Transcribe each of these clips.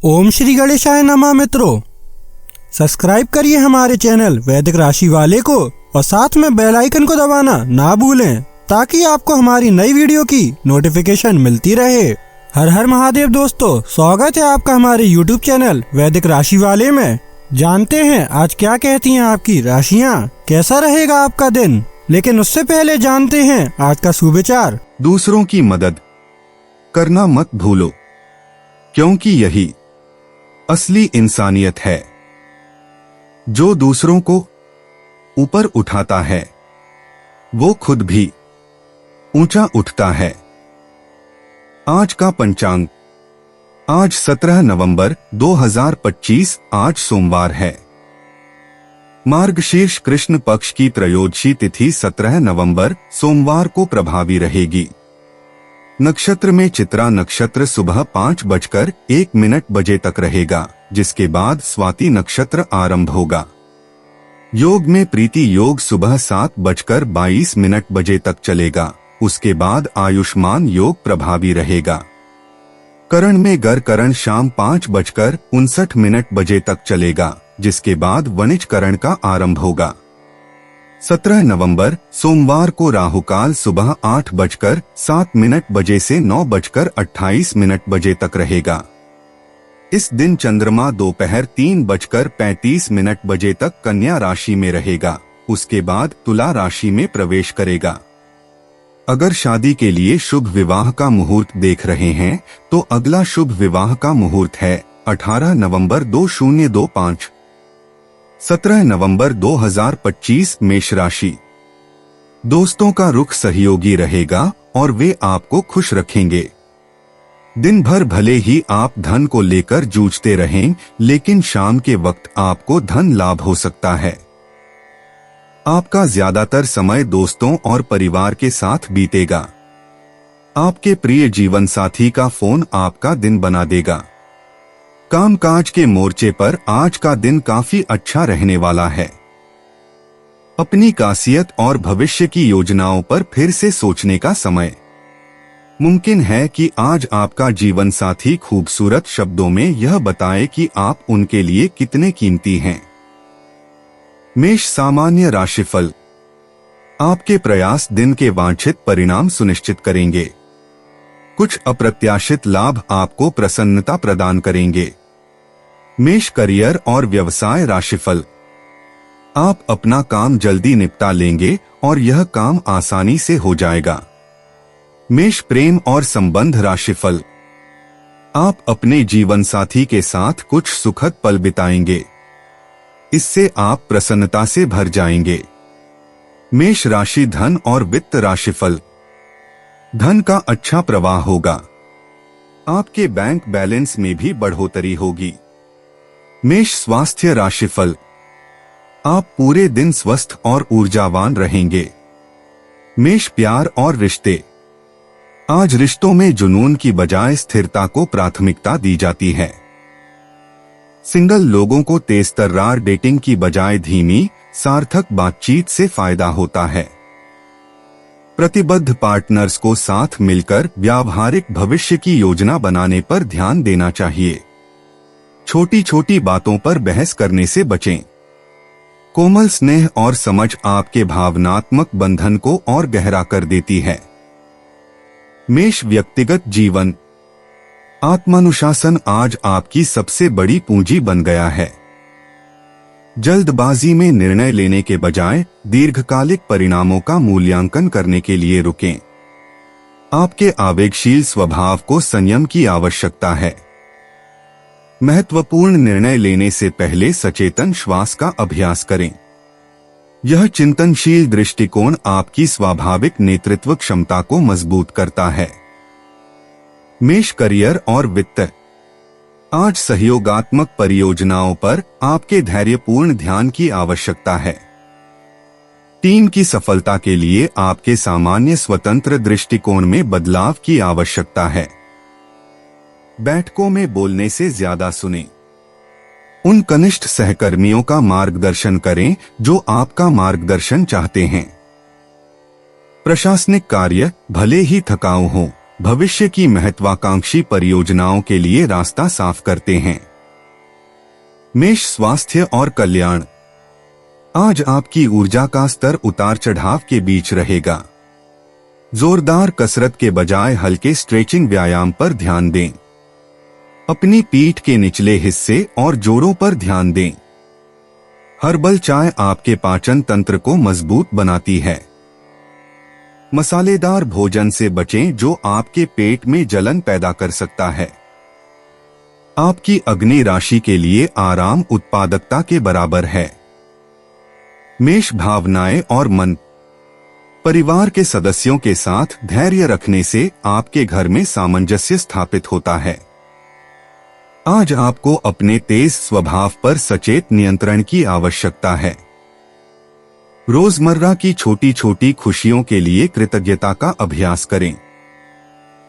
ओम श्री गणेशाय नमः। मित्रों, सब्सक्राइब करिए हमारे चैनल वैदिक राशि वाले को और साथ में बेल आइकन को दबाना ना भूलें ताकि आपको हमारी नई वीडियो की नोटिफिकेशन मिलती रहे। हर हर महादेव दोस्तों, स्वागत है आपका हमारे YouTube चैनल वैदिक राशि वाले में। जानते हैं आज क्या कहती हैं आपकी राशियां, कैसा रहेगा आपका दिन। लेकिन उससे पहले जानते हैं आज का सुविचार। दूसरों की मदद करना मत भूलो, क्योंकि यही असली इंसानियत है। जो दूसरों को ऊपर उठाता है वो खुद भी ऊंचा उठता है। आज का पंचांग, आज 17 नवंबर 2025, आज सोमवार है। मार्गशीर्ष कृष्ण पक्ष की त्रयोदशी तिथि 17 नवंबर सोमवार को प्रभावी रहेगी। नक्षत्र में चित्रा नक्षत्र सुबह 5:01 तक रहेगा, जिसके बाद स्वाति नक्षत्र आरंभ होगा। योग में प्रीति योग सुबह 7:22 तक चलेगा। उसके बाद आयुष्मान योग प्रभावी रहेगा। करण में गर करण शाम 5:59 तक चलेगा, जिसके बाद वणिज करण का आरंभ होगा। 17 नवंबर सोमवार को राहुकाल सुबह 8:07 से 9:28 तक रहेगा। इस दिन चंद्रमा दोपहर 3:35 तक कन्या राशि में रहेगा। उसके बाद तुला राशि में प्रवेश करेगा। अगर शादी के लिए शुभ विवाह का मुहूर्त देख रहे हैं तो अगला शुभ विवाह का मुहूर्त है 18 नवंबर 2025। 17 नवंबर 2025 मेष राशि। दोस्तों का रुख सहयोगी रहेगा और वे आपको खुश रखेंगे। दिन भर भले ही आप धन को लेकर जूझते रहें, लेकिन शाम के वक्त आपको धन लाभ हो सकता है। आपका ज्यादातर समय दोस्तों और परिवार के साथ बीतेगा। आपके प्रिय जीवन साथी का फोन आपका दिन बना देगा। कामकाज के मोर्चे पर आज का दिन काफी अच्छा रहने वाला है। अपनी कासियत और भविष्य की योजनाओं पर फिर से सोचने का समय। मुमकिन है कि आज आपका जीवन साथी खूबसूरत शब्दों में यह बताए कि आप उनके लिए कितने कीमती हैं। मेष सामान्य राशिफल। आपके प्रयास दिन के वांछित परिणाम सुनिश्चित करेंगे। कुछ अप्रत्याशित लाभ आपको प्रसन्नता प्रदान करेंगे। मेष करियर और व्यवसाय राशिफल। आप अपना काम जल्दी निपटा लेंगे और यह काम आसानी से हो जाएगा। मेष प्रेम और संबंध राशिफल। आप अपने जीवन साथी के साथ कुछ सुखद पल बिताएंगे। इससे आप प्रसन्नता से भर जाएंगे। मेष राशि धन और वित्त राशिफल। धन का अच्छा प्रवाह होगा। आपके बैंक बैलेंस में भी बढ़ोतरी होगी। मेष स्वास्थ्य राशिफल। आप पूरे दिन स्वस्थ और ऊर्जावान रहेंगे। मेष प्यार और रिश्ते। आज रिश्तों में जुनून की बजाय स्थिरता को प्राथमिकता दी जाती है। सिंगल लोगों को तेजतर्रार डेटिंग की बजाय धीमी सार्थक बातचीत से फायदा होता है। प्रतिबद्ध पार्टनर्स को साथ मिलकर व्यावहारिक भविष्य की योजना बनाने पर ध्यान देना चाहिए। छोटी छोटी बातों पर बहस करने से बचें। कोमल स्नेह और समझ आपके भावनात्मक बंधन को और गहरा कर देती है। मेष व्यक्तिगत जीवन। आत्मानुशासन आज आपकी सबसे बड़ी पूंजी बन गया है। जल्दबाजी में निर्णय लेने के बजाय दीर्घकालिक परिणामों का मूल्यांकन करने के लिए रुकें। आपके आवेगशील स्वभाव को संयम की आवश्यकता है। महत्वपूर्ण निर्णय लेने से पहले सचेतन श्वास का अभ्यास करें। यह चिंतनशील दृष्टिकोण आपकी स्वाभाविक नेतृत्व क्षमता को मजबूत करता है। मेष करियर और वित्त। आज सहयोगात्मक परियोजनाओं पर आपके धैर्यपूर्ण ध्यान की आवश्यकता है। टीम की सफलता के लिए आपके सामान्य स्वतंत्र दृष्टिकोण में बदलाव की आवश्यकता है। बैठकों में बोलने से ज्यादा सुनें। उन कनिष्ठ सहकर्मियों का मार्गदर्शन करें जो आपका मार्गदर्शन चाहते हैं। प्रशासनिक कार्य भले ही थकाऊ हो, भविष्य की महत्वाकांक्षी परियोजनाओं के लिए रास्ता साफ करते हैं। मेष स्वास्थ्य और कल्याण। आज आपकी ऊर्जा का स्तर उतार चढ़ाव के बीच रहेगा। जोरदार कसरत के बजाय हल्के स्ट्रेचिंग व्यायाम पर ध्यान दें। अपनी पीठ के निचले हिस्से और जोड़ों पर ध्यान दें। हर्बल चाय आपके पाचन तंत्र को मजबूत बनाती है। मसालेदार भोजन से बचें जो आपके पेट में जलन पैदा कर सकता है। आपकी अग्नि राशि के लिए आराम उत्पादकता के बराबर है। मेष भावनाएं और मन। परिवार के सदस्यों के साथ धैर्य रखने से आपके घर में सामंजस्य स्थापित होता है। आज आपको अपने तेज स्वभाव पर सचेत नियंत्रण की आवश्यकता है। रोजमर्रा की छोटी छोटी खुशियों के लिए कृतज्ञता का अभ्यास करें।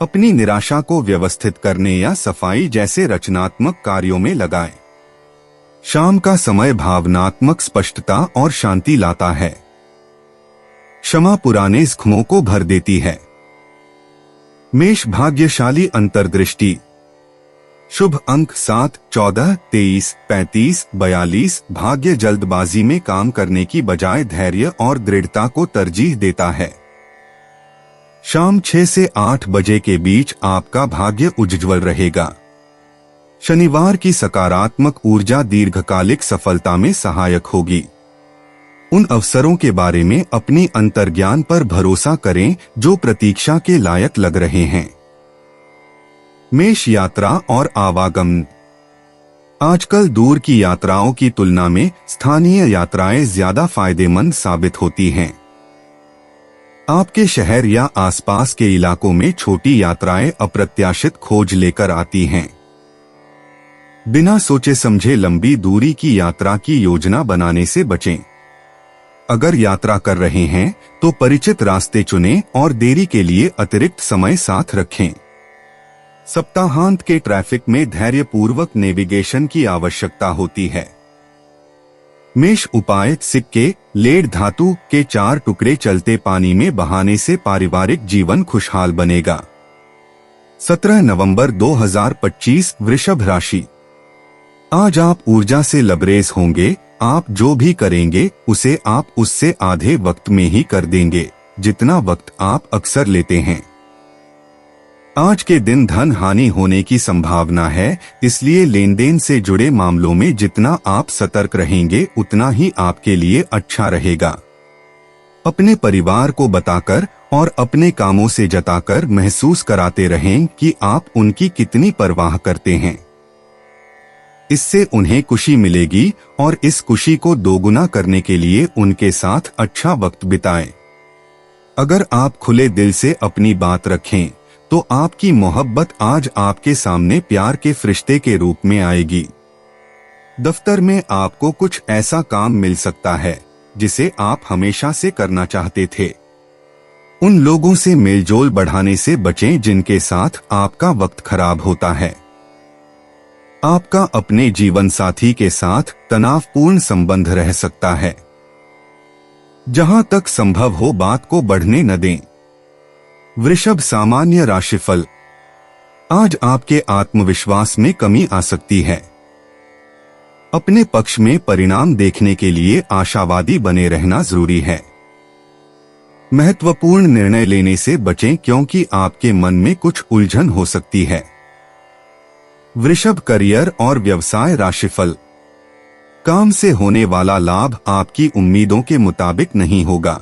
अपनी निराशा को व्यवस्थित करने या सफाई जैसे रचनात्मक कार्यों में लगाएं। शाम का समय भावनात्मक स्पष्टता और शांति लाता है। क्षमा पुराने जख्मों को भर देती है। मेष भाग्यशाली अंतर्दृष्टि। शुभ अंक 7, 14, 23, 35, 42। भाग्य जल्दबाजी में काम करने की बजाय धैर्य और दृढ़ता को तरजीह देता है। शाम 6 से 8 बजे के बीच आपका भाग्य उज्ज्वल रहेगा। शनिवार की सकारात्मक ऊर्जा दीर्घकालिक सफलता में सहायक होगी। उन अवसरों के बारे में अपनी अंतर्ज्ञान पर भरोसा करें जो प्रतीक्षा के लायक लग रहे हैं। मेष यात्रा और आवागमन। आजकल दूर की यात्राओं की तुलना में स्थानीय यात्राएं ज्यादा फायदेमंद साबित होती हैं। आपके शहर या आसपास के इलाकों में छोटी यात्राएं अप्रत्याशित खोज लेकर आती हैं। बिना सोचे समझे लंबी दूरी की यात्रा की योजना बनाने से बचें। अगर यात्रा कर रहे हैं तो परिचित रास्ते चुनें और देरी के लिए अतिरिक्त समय साथ रखें। सप्ताहांत के ट्रैफिक में धैर्यपूर्वक नेविगेशन की आवश्यकता होती है। मेष उपाय। सिक्के, लेड धातु के 4 टुकड़े चलते पानी में बहाने से पारिवारिक जीवन खुशहाल बनेगा। 17 नवंबर 2025 वृषभ राशि। आज आप ऊर्जा से लबरेज होंगे। आप जो भी करेंगे उसे आप उससे आधे वक्त में ही कर देंगे जितना वक्त आप अक्सर लेते हैं। आज के दिन धन हानि होने की संभावना है, इसलिए लेन देन से जुड़े मामलों में जितना आप सतर्क रहेंगे उतना ही आपके लिए अच्छा रहेगा। अपने परिवार को बताकर और अपने कामों से जताकर महसूस कराते रहें कि आप उनकी कितनी परवाह करते हैं। इससे उन्हें खुशी मिलेगी और इस खुशी को दोगुना करने के लिए उनके साथ अच्छा वक्त बिताएं। अगर आप खुले दिल से अपनी बात रखें तो आपकी मोहब्बत आज आपके सामने प्यार के फरिश्ते के रूप में आएगी। दफ्तर में आपको कुछ ऐसा काम मिल सकता है जिसे आप हमेशा से करना चाहते थे। उन लोगों से मेलजोल बढ़ाने से बचें जिनके साथ आपका वक्त खराब होता है। आपका अपने जीवन साथी के साथ तनावपूर्ण संबंध रह सकता है। जहां तक संभव हो बात को बढ़ने न दें। वृषभ सामान्य राशिफल। आज आपके आत्मविश्वास में कमी आ सकती है। अपने पक्ष में परिणाम देखने के लिए आशावादी बने रहना जरूरी है। महत्वपूर्ण निर्णय लेने से बचें क्योंकि आपके मन में कुछ उलझन हो सकती है। वृषभ करियर और व्यवसाय राशिफल। काम से होने वाला लाभ आपकी उम्मीदों के मुताबिक नहीं होगा।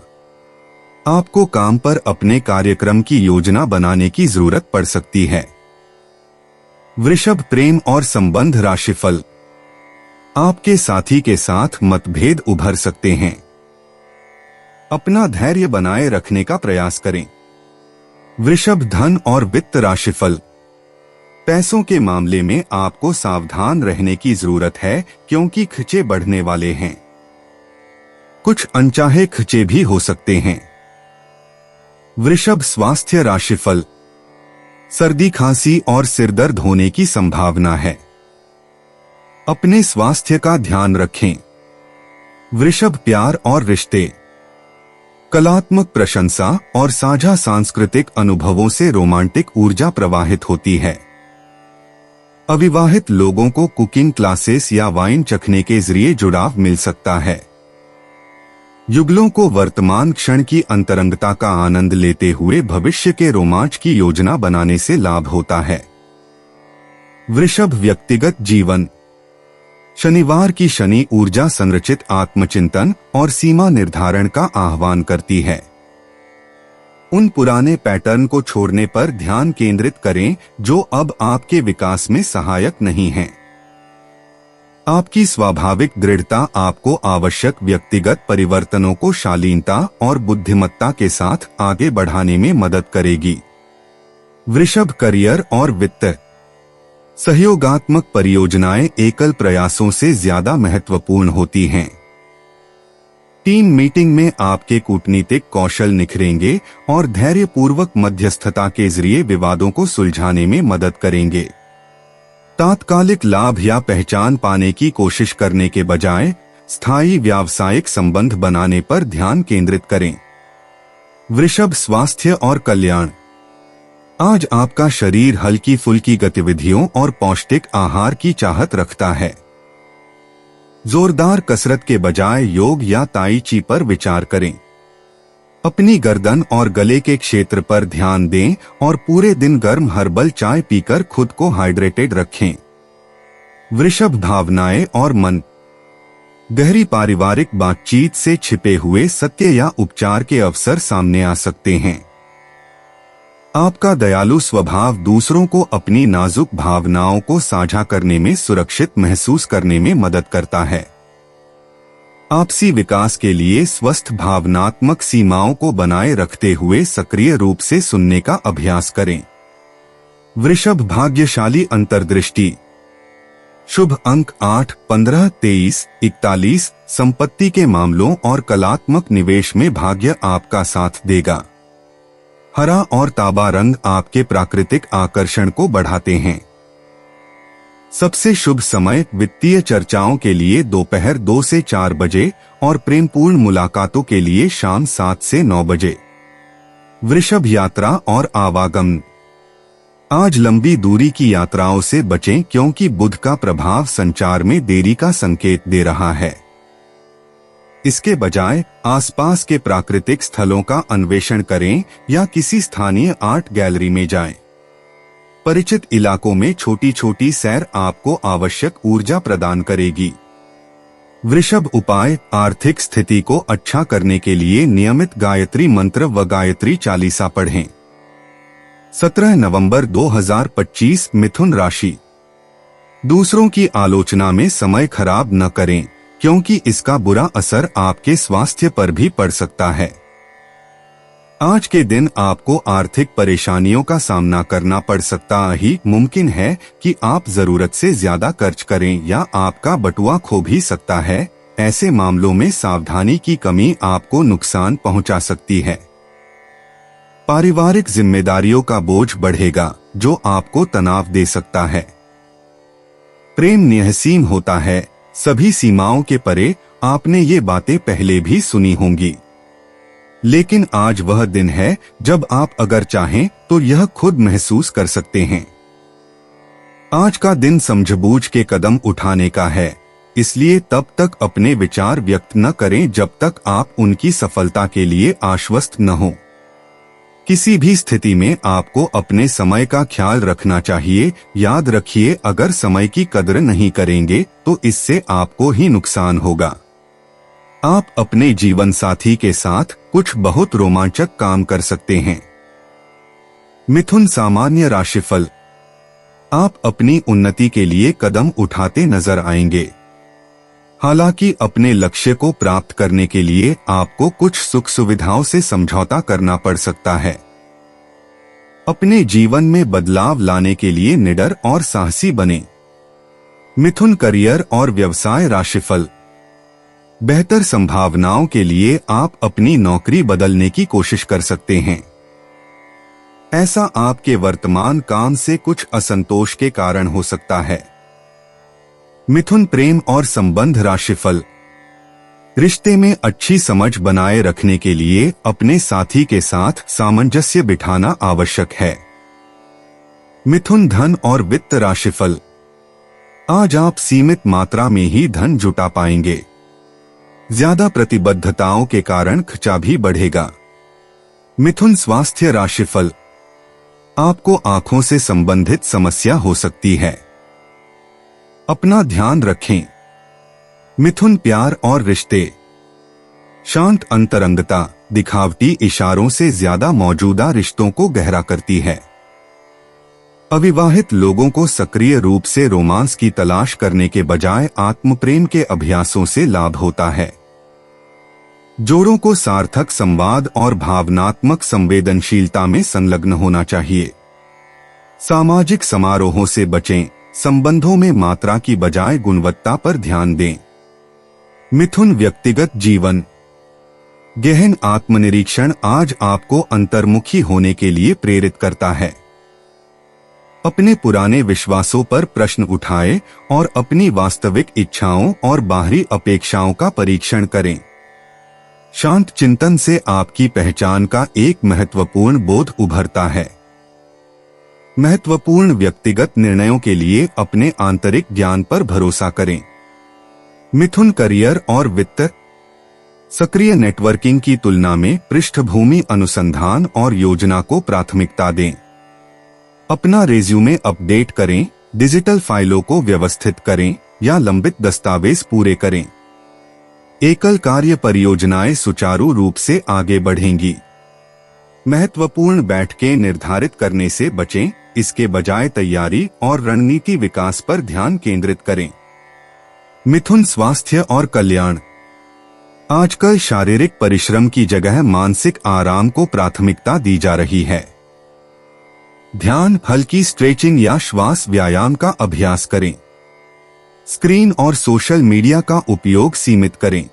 आपको काम पर अपने कार्यक्रम की योजना बनाने की जरूरत पड़ सकती है। वृषभ प्रेम और संबंध राशिफल। आपके साथी के साथ मतभेद उभर सकते हैं। अपना धैर्य बनाए रखने का प्रयास करें। वृषभ धन और वित्त राशिफल। पैसों के मामले में आपको सावधान रहने की जरूरत है क्योंकि खर्चे बढ़ने वाले हैं। कुछ अनचाहे खर्चे भी हो सकते हैं। वृषभ स्वास्थ्य राशिफल। सर्दी खांसी और सिरदर्द होने की संभावना है। अपने स्वास्थ्य का ध्यान रखें। वृषभ प्यार और रिश्ते। कलात्मक प्रशंसा और साझा सांस्कृतिक अनुभवों से रोमांटिक ऊर्जा प्रवाहित होती है। अविवाहित लोगों को कुकिंग क्लासेस या वाइन चखने के जरिए जुड़ाव मिल सकता है। युगलों को वर्तमान क्षण की अंतरंगता का आनंद लेते हुए भविष्य के रोमांच की योजना बनाने से लाभ होता है। वृषभ व्यक्तिगत जीवन। शनिवार की शनि ऊर्जा संरचित आत्मचिंतन और सीमा निर्धारण का आह्वान करती है। उन पुराने पैटर्न को छोड़ने पर ध्यान केंद्रित करें जो अब आपके विकास में सहायक नहीं हैं। आपकी स्वाभाविक दृढ़ता आपको आवश्यक व्यक्तिगत परिवर्तनों को शालीनता और बुद्धिमत्ता के साथ आगे बढ़ाने में मदद करेगी। वृषभ करियर और वित्त। सहयोगात्मक परियोजनाएं एकल प्रयासों से ज्यादा महत्वपूर्ण होती हैं। टीम मीटिंग में आपके कूटनीतिक कौशल निखरेंगे और धैर्यपूर्वक मध्यस्थता के जरिए विवादों को सुलझाने में मदद करेंगे। तात्कालिक लाभ या पहचान पाने की कोशिश करने के बजाय स्थायी व्यावसायिक संबंध बनाने पर ध्यान केंद्रित करें। वृषभ स्वास्थ्य और कल्याण। आज आपका शरीर हल्की फुल्की गतिविधियों और पौष्टिक आहार की चाहत रखता है। जोरदार कसरत के बजाय योग या ताई ची पर विचार करें। अपनी गर्दन और गले के क्षेत्र पर ध्यान दें और पूरे दिन गर्म हर्बल चाय पीकर खुद को हाइड्रेटेड रखें। वृषभ भावनाएं और मन। गहरी पारिवारिक बातचीत से छिपे हुए सत्य या उपचार के अवसर सामने आ सकते हैं। आपका दयालु स्वभाव दूसरों को अपनी नाजुक भावनाओं को साझा करने में सुरक्षित महसूस करने में मदद करता है। आपसी विकास के लिए स्वस्थ भावनात्मक सीमाओं को बनाए रखते हुए सक्रिय रूप से सुनने का अभ्यास करें। वृषभ भाग्यशाली अंतर्दृष्टि। शुभ अंक 8, 15, 23, 41। संपत्ति के मामलों और कलात्मक निवेश में भाग्य आपका साथ देगा। हरा और तांबा रंग आपके प्राकृतिक आकर्षण को बढ़ाते हैं। सबसे शुभ समय वित्तीय चर्चाओं के लिए दोपहर 2 से 4 बजे और प्रेमपूर्ण मुलाकातों के लिए शाम 7 से 9 बजे। वृषभ यात्रा और आवागमन। आज लंबी दूरी की यात्राओं से बचें क्योंकि बुध का प्रभाव संचार में देरी का संकेत दे रहा है। इसके बजाय आसपास के प्राकृतिक स्थलों का अन्वेषण करें या किसी स्थानीय आर्ट गैलरी में जाएं। परिचित इलाकों में छोटी छोटी सैर आपको आवश्यक ऊर्जा प्रदान करेगी। वृषभ उपाय। आर्थिक स्थिति को अच्छा करने के लिए नियमित गायत्री मंत्र व गायत्री चालीसा पढ़ें। 17 नवंबर 2025 मिथुन राशि। दूसरों की आलोचना में समय खराब न करें क्योंकि इसका बुरा असर आपके स्वास्थ्य पर भी पड़ सकता है। आज के दिन आपको आर्थिक परेशानियों का सामना करना पड़ सकता ही मुमकिन है कि आप जरूरत से ज्यादा खर्च करें या आपका बटुआ खो भी सकता है। ऐसे मामलों में सावधानी की कमी आपको नुकसान पहुंचा सकती है। पारिवारिक जिम्मेदारियों का बोझ बढ़ेगा जो आपको तनाव दे सकता है। प्रेम निहसीम होता है, सभी सीमाओं के परे। आपने ये बातें पहले भी सुनी होंगी, लेकिन आज वह दिन है जब आप अगर चाहें तो यह खुद महसूस कर सकते हैं। आज का दिन समझबूझ के कदम उठाने का है, इसलिए तब तक अपने विचार व्यक्त न करें जब तक आप उनकी सफलता के लिए आश्वस्त न हो। किसी भी स्थिति में आपको अपने समय का ख्याल रखना चाहिए। याद रखिए, अगर समय की कदर नहीं करेंगे तो इससे आपको ही नुकसान होगा। आप अपने जीवन साथी के साथ कुछ बहुत रोमांचक काम कर सकते हैं। मिथुन सामान्य राशिफल। आप अपनी उन्नति के लिए कदम उठाते नजर आएंगे। हालांकि अपने लक्ष्य को प्राप्त करने के लिए आपको कुछ सुख सुविधाओं से समझौता करना पड़ सकता है। अपने जीवन में बदलाव लाने के लिए निडर और साहसी बने। मिथुन करियर और व्यवसाय राशिफल। बेहतर संभावनाओं के लिए आप अपनी नौकरी बदलने की कोशिश कर सकते हैं। ऐसा आपके वर्तमान काम से कुछ असंतोष के कारण हो सकता है। मिथुन प्रेम और संबंध राशिफल। रिश्ते में अच्छी समझ बनाए रखने के लिए अपने साथी के साथ सामंजस्य बिठाना आवश्यक है। मिथुन धन और वित्त राशिफल। आज आप सीमित मात्रा में ही धन जुटा पाएंगे। ज्यादा प्रतिबद्धताओं के कारण खर्चा भी बढ़ेगा। मिथुन स्वास्थ्य राशिफल। आपको आंखों से संबंधित समस्या हो सकती है, अपना ध्यान रखें। मिथुन प्यार और रिश्ते। शांत अंतरंगता दिखावटी इशारों से ज्यादा मौजूदा रिश्तों को गहरा करती है। अविवाहित लोगों को सक्रिय रूप से रोमांस की तलाश करने के बजाय आत्मप्रेम के अभ्यासों से लाभ होता है। जोड़ों को सार्थक संवाद और भावनात्मक संवेदनशीलता में संलग्न होना चाहिए। सामाजिक समारोहों से बचें, संबंधों में मात्रा की बजाय गुणवत्ता पर ध्यान दें। मिथुन व्यक्तिगत जीवन। गहन आत्मनिरीक्षण आज आपको अंतर्मुखी होने के लिए प्रेरित करता है। अपने पुराने विश्वासों पर प्रश्न उठाएं और अपनी वास्तविक इच्छाओं और बाहरी अपेक्षाओं का परीक्षण करें। शांत चिंतन से आपकी पहचान का एक महत्वपूर्ण बोध उभरता है। महत्वपूर्ण व्यक्तिगत निर्णयों के लिए अपने आंतरिक ज्ञान पर भरोसा करें। मिथुन करियर और वित्त। सक्रिय नेटवर्किंग की तुलना में पृष्ठभूमि अनुसंधान और योजना को प्राथमिकता दें। अपना रेज्यूमे अपडेट करें, डिजिटल फाइलों को व्यवस्थित करें या लंबित दस्तावेज पूरे करें। एकल कार्य परियोजनाएं सुचारू रूप से आगे बढ़ेंगी। महत्वपूर्ण बैठकें निर्धारित करने से बचें, इसके बजाय तैयारी और रणनीति विकास पर ध्यान केंद्रित करें। मिथुन स्वास्थ्य और कल्याण। आजकल शारीरिक परिश्रम की जगह मानसिक आराम को प्राथमिकता दी जा रही है। ध्यान, हल्की स्ट्रेचिंग या श्वास व्यायाम का अभ्यास करें। स्क्रीन और सोशल मीडिया का उपयोग सीमित करें।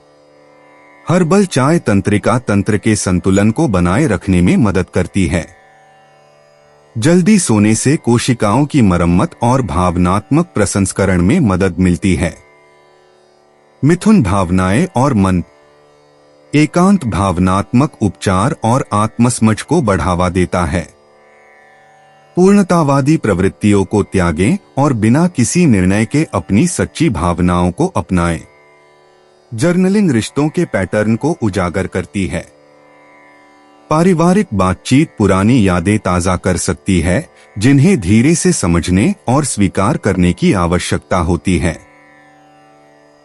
हर्बल चाय तंत्रिका तंत्र के संतुलन को बनाए रखने में मदद करती है। जल्दी सोने से कोशिकाओं की मरम्मत और भावनात्मक प्रसंस्करण में मदद मिलती है। मिथुन भावनाएं और मन। एकांत भावनात्मक उपचार और आत्मसमझ को बढ़ावा देता है। पूर्णतावादी प्रवृत्तियों को त्यागें और बिना किसी निर्णय के अपनी सच्ची भावनाओं को अपनाएं। जर्नलिंग रिश्तों के पैटर्न को उजागर करती है। पारिवारिक बातचीत पुरानी यादें ताजा कर सकती है, जिन्हें धीरे से समझने और स्वीकार करने की आवश्यकता होती है।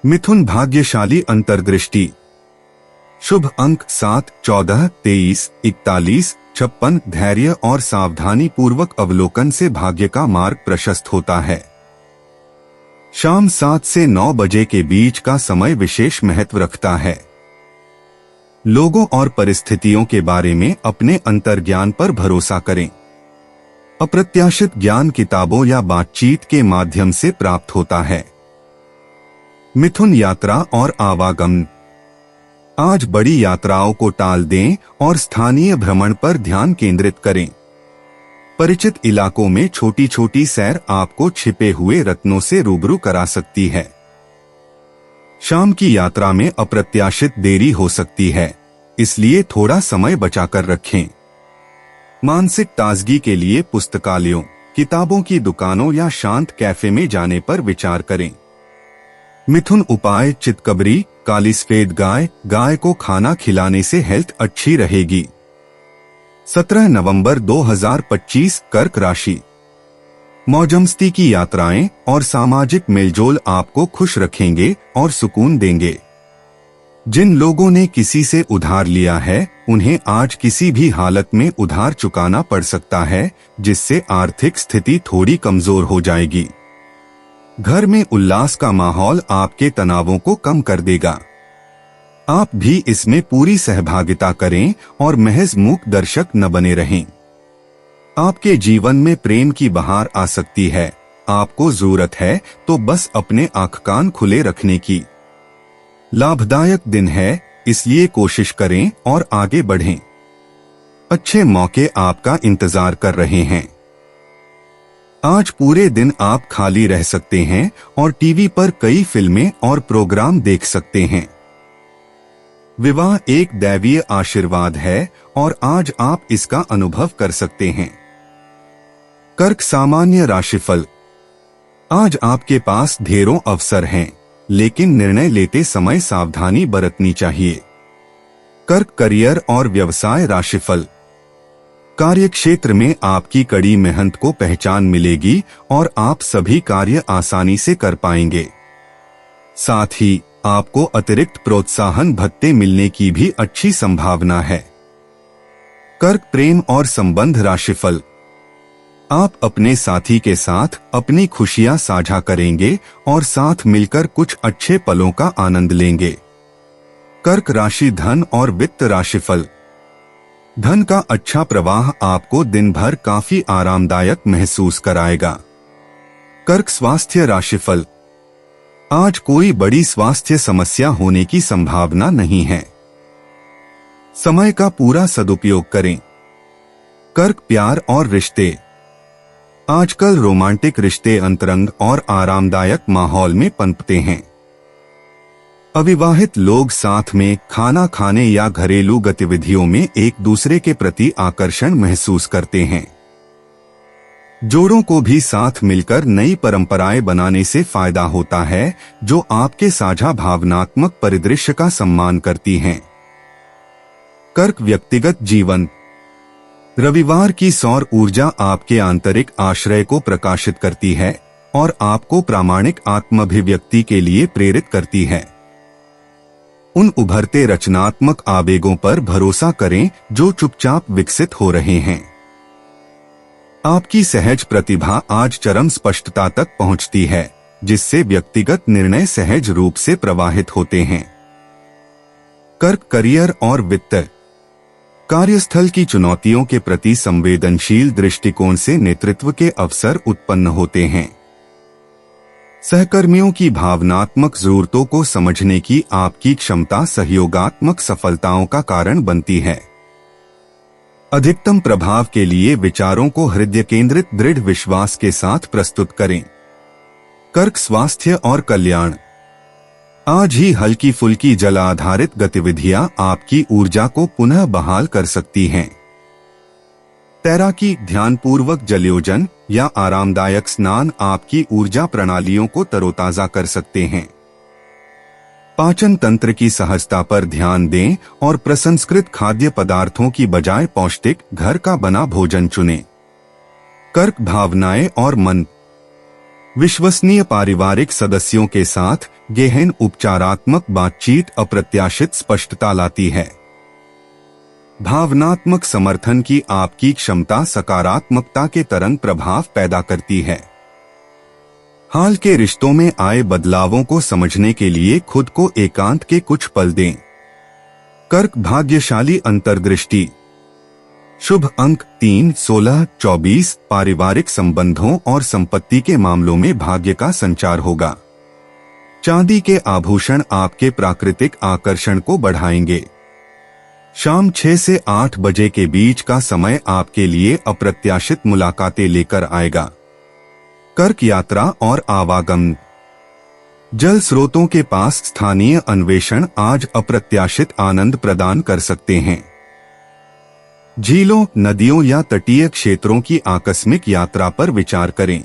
मिथुन भाग्यशाली अंतर्दृष्टि। शुभ अंक 7, 14, 23, 41, 56। धैर्य और सावधानी पूर्वक अवलोकन से भाग्य का मार्ग प्रशस्त होता है। शाम 7 से 9 बजे के बीच का समय विशेष महत्व रखता है। लोगों और परिस्थितियों के बारे में अपने अंतर्ज्ञान पर भरोसा करें। अप्रत्याशित ज्ञान किताबों या बातचीत के माध्यम से प्राप्त होता है। मिथुन यात्रा और आवागमन। आज बड़ी यात्राओं को टाल दें और स्थानीय भ्रमण पर ध्यान केंद्रित करें। परिचित इलाकों में छोटी छोटी सैर आपको छिपे हुए रत्नों से रूबरू करा सकती है। शाम की यात्रा में अप्रत्याशित देरी हो सकती है, इसलिए थोड़ा समय बचाकर रखें। मानसिक ताजगी के लिए पुस्तकालयों, किताबों की दुकानों या शांत कैफे में जाने पर विचार करें। मिथुन उपाय। चितकबरी, काली सफेद गाय। गाय को खाना खिलाने से हेल्थ अच्छी रहेगी। 17 नवंबर 2025। कर्क राशि। मौजमस्ती की यात्राएं और सामाजिक मेलजोल आपको खुश रखेंगे और सुकून देंगे। जिन लोगों ने किसी से उधार लिया है, उन्हें आज किसी भी हालत में उधार चुकाना पड़ सकता है, जिससे आर्थिक स्थिति थोड़ी कमजोर हो जाएगी। घर में उल्लास का माहौल आपके तनावों को कम कर देगा। आप भी इसमें पूरी सहभागिता करें और महज मूक दर्शक न बने रहें। आपके जीवन में प्रेम की बहार आ सकती है। आपको जरूरत है तो बस अपने आंख कान खुले रखने की। लाभदायक दिन है, इसलिए कोशिश करें और आगे बढ़ें। अच्छे मौके आपका इंतजार कर रहे हैं। आज पूरे दिन आप खाली रह सकते हैं और टीवी पर कई फिल्में और प्रोग्राम देख सकते हैं। विवाह एक दैवीय आशीर्वाद है और आज आप इसका अनुभव कर सकते हैं। कर्क सामान्य राशिफल। आज आपके पास ढेरों अवसर हैं, लेकिन निर्णय लेते समय सावधानी बरतनी चाहिए। कर्क करियर और व्यवसाय राशिफल। कार्यक्षेत्र में आपकी कड़ी मेहनत को पहचान मिलेगी और आप सभी कार्य आसानी से कर पाएंगे। साथ ही आपको अतिरिक्त प्रोत्साहन भत्ते मिलने की भी अच्छी संभावना है। कर्क प्रेम और संबंध राशिफल। आप अपने साथी के साथ अपनी खुशियां साझा करेंगे और साथ मिलकर कुछ अच्छे पलों का आनंद लेंगे। कर्क राशि धन और वित्त राशिफल। धन का अच्छा प्रवाह आपको दिन भर काफी आरामदायक महसूस कराएगा। कर्क स्वास्थ्य राशिफल। आज कोई बड़ी स्वास्थ्य समस्या होने की संभावना नहीं है। समय का पूरा सदुपयोग करें। कर्क प्यार और रिश्ते। आजकल रोमांटिक रिश्ते अंतरंग और आरामदायक माहौल में पनपते हैं। अविवाहित लोग साथ में खाना खाने या घरेलू गतिविधियों में एक दूसरे के प्रति आकर्षण महसूस करते हैं। जोड़ों को भी साथ मिलकर नई परंपराएं बनाने से फायदा होता है, जो आपके साझा भावनात्मक परिदृश्य का सम्मान करती हैं। कर्क व्यक्तिगत जीवन। रविवार की सौर ऊर्जा आपके आंतरिक आश्रय को प्रकाशित करती है और आपको प्रामाणिक आत्माभिव्यक्ति के लिए प्रेरित करती है। उन उभरते रचनात्मक आवेगों पर भरोसा करें जो चुपचाप विकसित हो रहे हैं। आपकी सहज प्रतिभा आज चरम स्पष्टता तक पहुंचती है, जिससे व्यक्तिगत निर्णय सहज रूप से प्रवाहित होते हैं। कर्क करियर और वित्त। कार्यस्थल की चुनौतियों के प्रति संवेदनशील दृष्टिकोण से नेतृत्व के अवसर उत्पन्न होते हैं। सहकर्मियों की भावनात्मक जरूरतों को समझने की आपकी क्षमता सहयोगात्मक सफलताओं का कारण बनती है। अधिकतम प्रभाव के लिए विचारों को हृदय केंद्रित दृढ़ विश्वास के साथ प्रस्तुत करें। कर्क स्वास्थ्य और कल्याण। आज ही हल्की फुल्की जल आधारित गतिविधियां आपकी ऊर्जा को पुनः बहाल कर सकती हैं। तैराकी, ध्यानपूर्वक जलयोजन या आरामदायक स्नान आपकी ऊर्जा प्रणालियों को तरोताजा कर सकते हैं। पाचन तंत्र की सहजता पर ध्यान दें और प्रसंस्कृत खाद्य पदार्थों की बजाय पौष्टिक घर का बना भोजन चुनें। कर्क भावनाएं और मन। विश्वसनीय पारिवारिक सदस्यों के साथ गहन उपचारात्मक बातचीत अप्रत्याशित स्पष्टता लाती है। भावनात्मक समर्थन की आपकी क्षमता सकारात्मकता के तरंग प्रभाव पैदा करती है। हाल के रिश्तों में आए बदलावों को समझने के लिए खुद को एकांत के कुछ पल दें। कर्क भाग्यशाली अंतर्दृष्टि। शुभ अंक 3, 16, 24। पारिवारिक संबंधों और संपत्ति के मामलों में भाग्य का संचार होगा। चांदी के आभूषण आपके प्राकृतिक आकर्षण को बढ़ाएंगे। शाम 6 से 8 बजे के बीच का समय आपके लिए अप्रत्याशित मुलाकातें लेकर आएगा। कर्क यात्रा और आवागमन। जल स्रोतों के पास स्थानीय अन्वेषण आज अप्रत्याशित आनंद प्रदान कर सकते हैं। झीलों, नदियों या तटीय क्षेत्रों की आकस्मिक यात्रा पर विचार करें।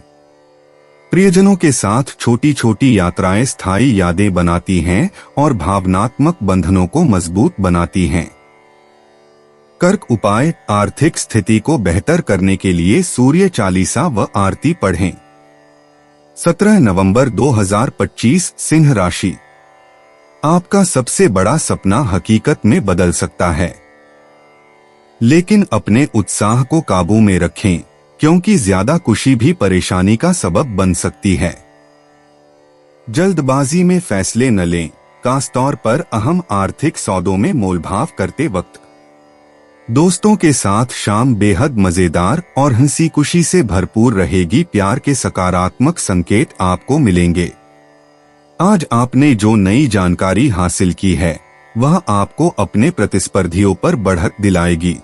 प्रियजनों के साथ छोटी छोटी यात्राएं स्थायी यादें बनाती हैं और भावनात्मक बंधनों को मजबूत बनाती हैं। कर्क उपाय। आर्थिक स्थिति को बेहतर करने के लिए सूर्य चालीसा व आरती पढ़ें। 17 नवंबर 2025 सिंह राशि। आपका सबसे बड़ा सपना हकीकत में बदल सकता है, लेकिन अपने उत्साह को काबू में रखें, क्योंकि ज्यादा खुशी भी परेशानी का सबब बन सकती है। जल्दबाजी में फैसले न लें, खासतौर पर अहम आर्थिक सौदों में मोलभाव करते वक्त। दोस्तों के साथ शाम बेहद मजेदार और हंसी खुशी से भरपूर रहेगी। प्यार के सकारात्मक संकेत आपको मिलेंगे। आज आपने जो नई जानकारी हासिल की है, वह आपको अपने प्रतिस्पर्धियों पर बढ़त दिलाएगी।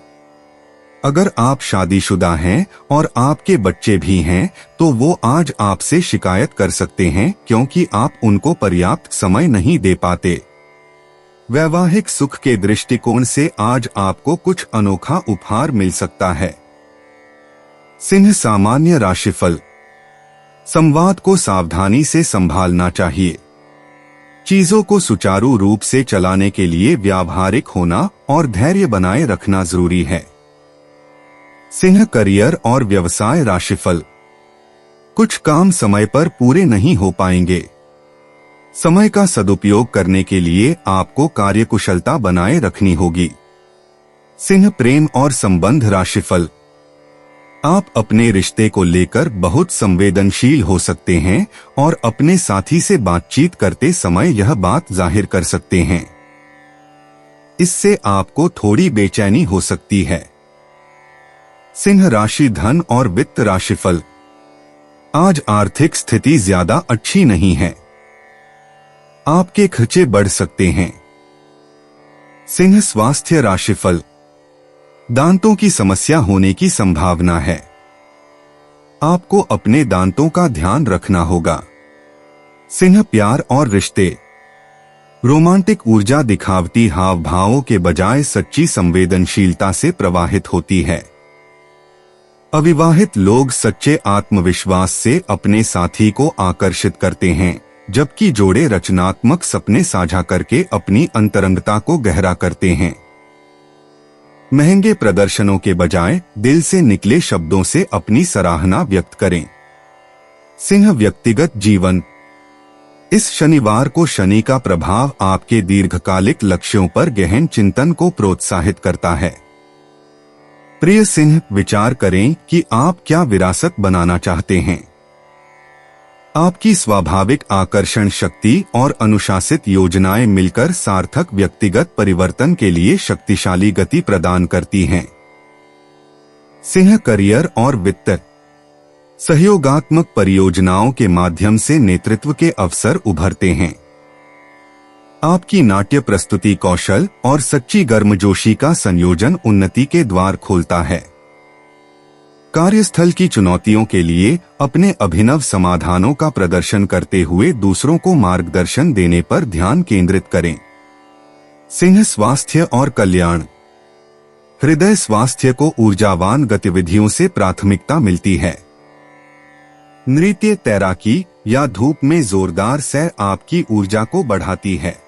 अगर आप शादीशुदा हैं और आपके बच्चे भी हैं, तो वो आज आपसे शिकायत कर सकते हैं क्योंकि आप उनको पर्याप्त समय नहीं दे पाते। वैवाहिक सुख के दृष्टिकोण से आज आपको कुछ अनोखा उपहार मिल सकता है। सिंह सामान्य राशिफल। संवाद को सावधानी से संभालना चाहिए। चीजों को सुचारू रूप से चलाने के लिए व्यावहारिक होना और धैर्य बनाए रखना जरूरी है। सिंह करियर और व्यवसाय राशिफल। कुछ काम समय पर पूरे नहीं हो पाएंगे। समय का सदुपयोग करने के लिए आपको कार्यकुशलता बनाए रखनी होगी। सिंह प्रेम और संबंध राशिफल। आप अपने रिश्ते को लेकर बहुत संवेदनशील हो सकते हैं और अपने साथी से बातचीत करते समय यह बात जाहिर कर सकते हैं। इससे आपको थोड़ी बेचैनी हो सकती है। सिंह राशि धन और वित्त राशिफल। आज आर्थिक स्थिति ज्यादा अच्छी नहीं है। आपके खर्चे बढ़ सकते हैं। सिंह स्वास्थ्य राशिफल। दांतों की समस्या होने की संभावना है। आपको अपने दांतों का ध्यान रखना होगा। सिंह प्यार और रिश्ते। रोमांटिक ऊर्जा दिखावटी हाव भावों के बजाय सच्ची संवेदनशीलता से प्रवाहित होती है। अविवाहित लोग सच्चे आत्मविश्वास से अपने साथी को आकर्षित करते हैं, जबकि जोड़े रचनात्मक सपने साझा करके अपनी अंतरंगता को गहरा करते हैं। महंगे प्रदर्शनों के बजाय दिल से निकले शब्दों से अपनी सराहना व्यक्त करें। सिंह व्यक्तिगत जीवन। इस शनिवार को शनि का प्रभाव आपके दीर्घकालिक लक्ष्यों पर गहन चिंतन को प्रोत्साहित करता है। प्रिय सिंह, विचार करें कि आप क्या विरासत बनाना चाहते हैं। आपकी स्वाभाविक आकर्षण शक्ति और अनुशासित योजनाएं मिलकर सार्थक व्यक्तिगत परिवर्तन के लिए शक्तिशाली गति प्रदान करती हैं। सिंह करियर और वित्त। सहयोगात्मक परियोजनाओं के माध्यम से नेतृत्व के अवसर उभरते हैं। आपकी नाट्य प्रस्तुति कौशल और सच्ची गर्मजोशी का संयोजन उन्नति के द्वार खोलता है। कार्यस्थल की चुनौतियों के लिए अपने अभिनव समाधानों का प्रदर्शन करते हुए दूसरों को मार्गदर्शन देने पर ध्यान केंद्रित करें। सिंह स्वास्थ्य और कल्याण। हृदय स्वास्थ्य को ऊर्जावान गतिविधियों से प्राथमिकता मिलती है। नृत्य, तैराकी या धूप में जोरदार सैर आपकी ऊर्जा को बढ़ाती है।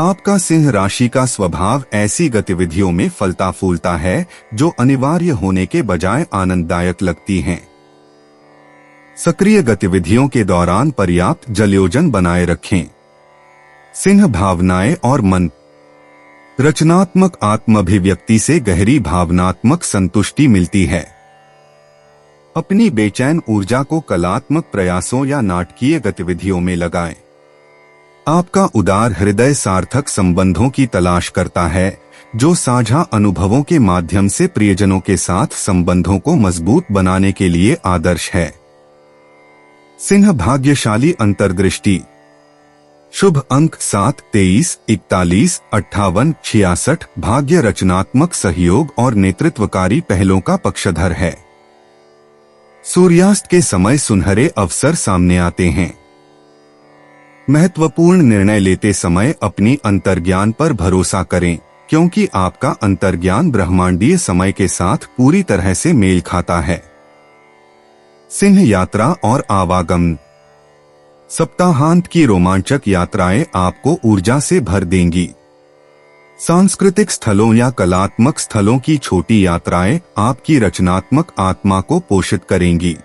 आपका सिंह राशि का स्वभाव ऐसी गतिविधियों में फलता फूलता है जो अनिवार्य होने के बजाय आनंददायक लगती हैं। सक्रिय गतिविधियों के दौरान पर्याप्त जलयोजन बनाए रखें। सिंह भावनाएं और मन। रचनात्मक आत्माभिव्यक्ति से गहरी भावनात्मक संतुष्टि मिलती है। अपनी बेचैन ऊर्जा को कलात्मक प्रयासों या नाटकीय गतिविधियों में लगाएं। आपका उदार हृदय सार्थक संबंधों की तलाश करता है, जो साझा अनुभवों के माध्यम से प्रियजनों के साथ संबंधों को मजबूत बनाने के लिए आदर्श है। सिंह भाग्यशाली अंतर्दृष्टि। शुभ अंक 7, 23, 41, 58, 66। भाग्य रचनात्मक सहयोग और नेतृत्वकारी पहलों का पक्षधर है। सूर्यास्त के समय सुनहरे अवसर सामने आते हैं। महत्वपूर्ण निर्णय लेते समय अपनी अंतर्ज्ञान पर भरोसा करें, क्योंकि आपका अंतर्ज्ञान ब्रह्मांडीय समय के साथ पूरी तरह से मेल खाता है। सिंह यात्रा और आवागमन। सप्ताहांत की रोमांचक यात्राएं आपको ऊर्जा से भर देंगी। सांस्कृतिक स्थलों या कलात्मक स्थलों की छोटी यात्राएं आपकी रचनात्मक आत्मा को पोषित करेंगी।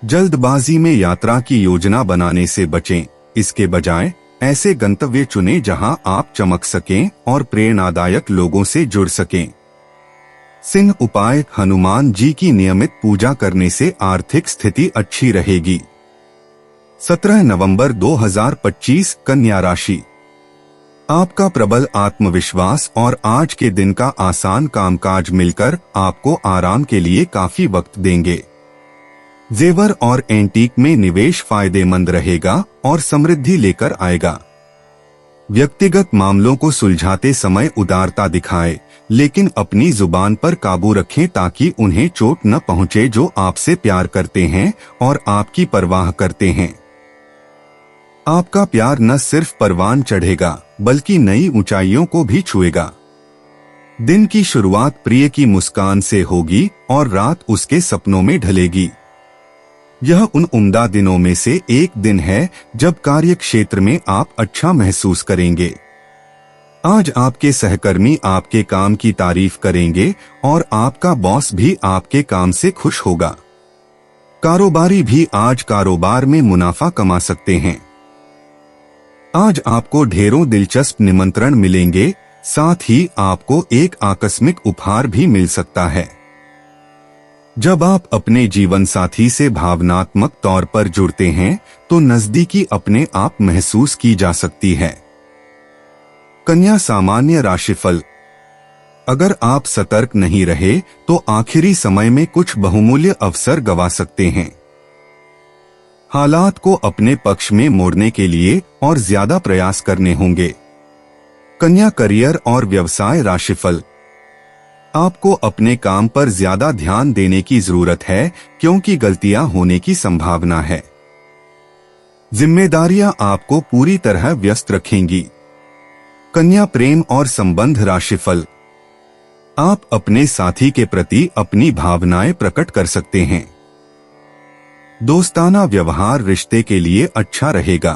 जल्दबाजी में यात्रा की योजना बनाने से बचें। इसके बजाय ऐसे गंतव्य चुनें जहां आप चमक सकें और प्रेरणादायक लोगों से जुड़ सकें। सिंह उपाय। हनुमान जी की नियमित पूजा करने से आर्थिक स्थिति अच्छी रहेगी। 17 नवंबर 2025। कन्या राशि। आपका प्रबल आत्मविश्वास और आज के दिन का आसान कामकाज मिलकर आपको आराम के लिए काफी वक्त देंगे। जेवर और एंटीक में निवेश फायदेमंद रहेगा और समृद्धि लेकर आएगा। व्यक्तिगत मामलों को सुलझाते समय उदारता दिखाएं, लेकिन अपनी जुबान पर काबू रखें ताकि उन्हें चोट न पहुंचे जो आपसे प्यार करते हैं और आपकी परवाह करते हैं। आपका प्यार न सिर्फ परवान चढ़ेगा बल्कि नई ऊंचाइयों को भी छुएगा। दिन की शुरुआत प्रिय की मुस्कान से होगी और रात उसके सपनों में ढलेगी। यह उन उम्दा दिनों में से एक दिन है जब कार्य क्षेत्र में आप अच्छा महसूस करेंगे। आज आपके सहकर्मी आपके काम की तारीफ करेंगे और आपका बॉस भी आपके काम से खुश होगा। कारोबारी भी आज कारोबार में मुनाफा कमा सकते हैं। आज आपको ढेरों दिलचस्प निमंत्रण मिलेंगे, साथ ही आपको एक आकस्मिक उपहार भी मिल सकता है। जब आप अपने जीवन साथी से भावनात्मक तौर पर जुड़ते हैं तो नजदीकी अपने आप महसूस की जा सकती है। कन्या सामान्य राशिफल। अगर आप सतर्क नहीं रहे तो आखिरी समय में कुछ बहुमूल्य अवसर गंवा सकते हैं। हालात को अपने पक्ष में मोड़ने के लिए और ज्यादा प्रयास करने होंगे। कन्या करियर और व्यवसाय राशिफल। आपको अपने काम पर ज्यादा ध्यान देने की जरूरत है क्योंकि गलतियां होने की संभावना है। जिम्मेदारियां आपको पूरी तरह व्यस्त रखेंगी। कन्या प्रेम और संबंध राशिफल। आप अपने साथी के प्रति अपनी भावनाएं प्रकट कर सकते हैं। दोस्ताना व्यवहार रिश्ते के लिए अच्छा रहेगा।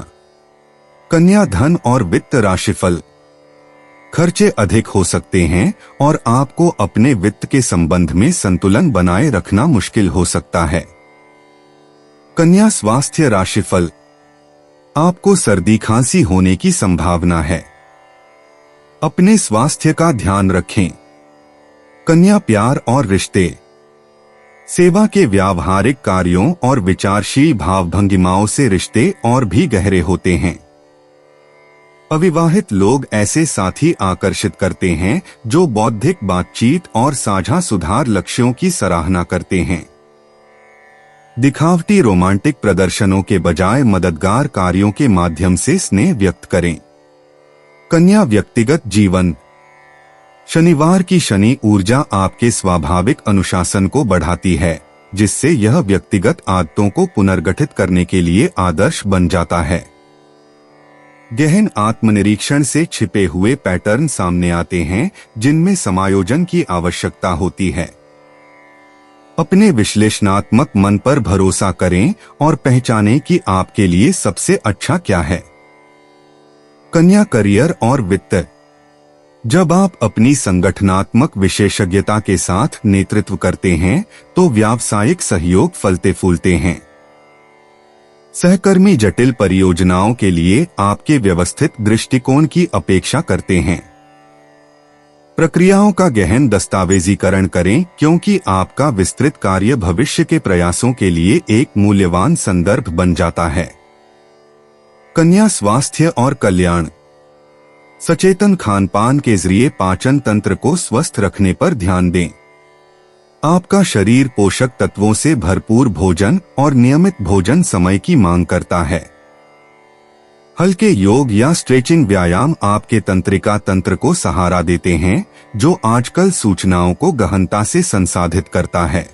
कन्या धन और वित्त राशिफल। खर्चे अधिक हो सकते हैं और आपको अपने वित्त के संबंध में संतुलन बनाए रखना मुश्किल हो सकता है। कन्या स्वास्थ्य राशिफल। आपको सर्दी खांसी होने की संभावना है। अपने स्वास्थ्य का ध्यान रखें। कन्या प्यार और रिश्ते। सेवा के व्यावहारिक कार्यों और विचारशील भावभंगिमाओं से रिश्ते और भी गहरे होते हैं। अविवाहित लोग ऐसे साथी आकर्षित करते हैं जो बौद्धिक बातचीत और साझा सुधार लक्ष्यों की सराहना करते हैं। दिखावटी रोमांटिक प्रदर्शनों के बजाय मददगार कार्यों के माध्यम से स्नेह व्यक्त करें। कन्या व्यक्तिगत जीवन। शनिवार की शनि ऊर्जा आपके स्वाभाविक अनुशासन को बढ़ाती है, जिससे यह व्यक्तिगत आदतों को पुनर्गठित करने के लिए आदर्श बन जाता है। गहन आत्मनिरीक्षण से छिपे हुए पैटर्न सामने आते हैं जिनमें समायोजन की आवश्यकता होती है। अपने विश्लेषणात्मक मन पर भरोसा करें और पहचानें कि आपके लिए सबसे अच्छा क्या है। कन्या करियर और वित्त। जब आप अपनी संगठनात्मक विशेषज्ञता के साथ नेतृत्व करते हैं तो व्यावसायिक सहयोग फलते फूलते हैं। सहकर्मी जटिल परियोजनाओं के लिए आपके व्यवस्थित दृष्टिकोण की अपेक्षा करते हैं। प्रक्रियाओं का गहन दस्तावेजीकरण करें क्योंकि आपका विस्तृत कार्य भविष्य के प्रयासों के लिए एक मूल्यवान संदर्भ बन जाता है। कन्या स्वास्थ्य और कल्याण। सचेतन खानपान के जरिए पाचन तंत्र को स्वस्थ रखने पर ध्यान दें। आपका शरीर पोषक तत्वों से भरपूर भोजन और नियमित भोजन समय की मांग करता है। हल्के योग या स्ट्रेचिंग व्यायाम आपके तंत्रिका तंत्र को सहारा देते हैं, जो आजकल सूचनाओं को गहनता से संसाधित करता है।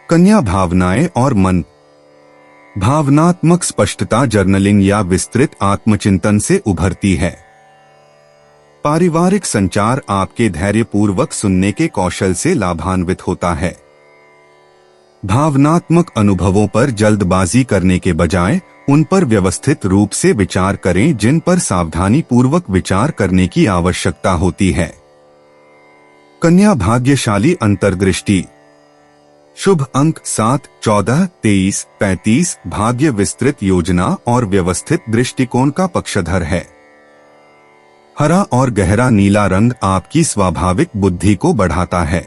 कन्या भावनाएं और मन। भावनात्मक स्पष्टता जर्नलिंग या विस्तृत आत्मचिंतन से उभरती है। पारिवारिक संचार आपके धैर्यपूर्वक सुनने के कौशल से लाभान्वित होता है। भावनात्मक अनुभवों पर जल्दबाजी करने के बजाय उन पर व्यवस्थित रूप से विचार करें जिन पर सावधानी पूर्वक विचार करने की आवश्यकता होती है। कन्या भाग्यशाली अंतर्दृष्टि। शुभ अंक 7, 14, 23, 35 भाग्य विस्तृत योजना और व्यवस्थित दृष्टिकोण का पक्षधर है। हरा और गहरा नीला रंग आपकी स्वाभाविक बुद्धि को बढ़ाता है।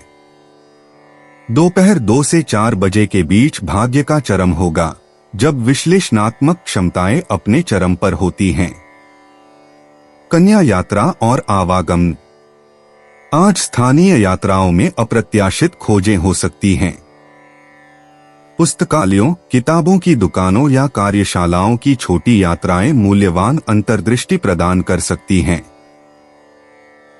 दोपहर 2 से 4 बजे के बीच भाग्य का चरम होगा, जब विश्लेषणात्मक क्षमताएं अपने चरम पर होती हैं। कन्या यात्रा और आवागमन। आज स्थानीय यात्राओं में अप्रत्याशित खोजें हो सकती हैं। पुस्तकालयों, किताबों की दुकानों या कार्यशालाओं की छोटी यात्राएं मूल्यवान अंतर्दृष्टि प्रदान कर सकती हैं।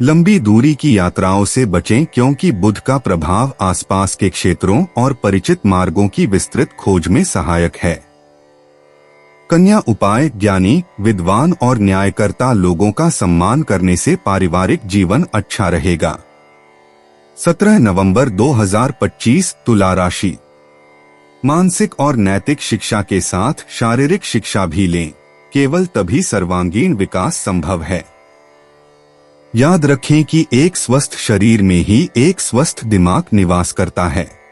लंबी दूरी की यात्राओं से बचें क्योंकि बुध का प्रभाव आसपास के क्षेत्रों और परिचित मार्गों की विस्तृत खोज में सहायक है। कन्या उपाय ज्ञानी, विद्वान और न्यायकर्ता लोगों का सम्मान करने से पारिवारिक जीवन अच्छा रहेगा। 17 नवंबर 2025 तुला राशि। मानसिक और नैतिक शिक्षा के साथ शारीरिक शिक्षा भी लें, केवल तभी सर्वांगीण विकास संभव है। याद रखें कि एक स्वस्थ शरीर में ही एक स्वस्थ दिमाग निवास करता है।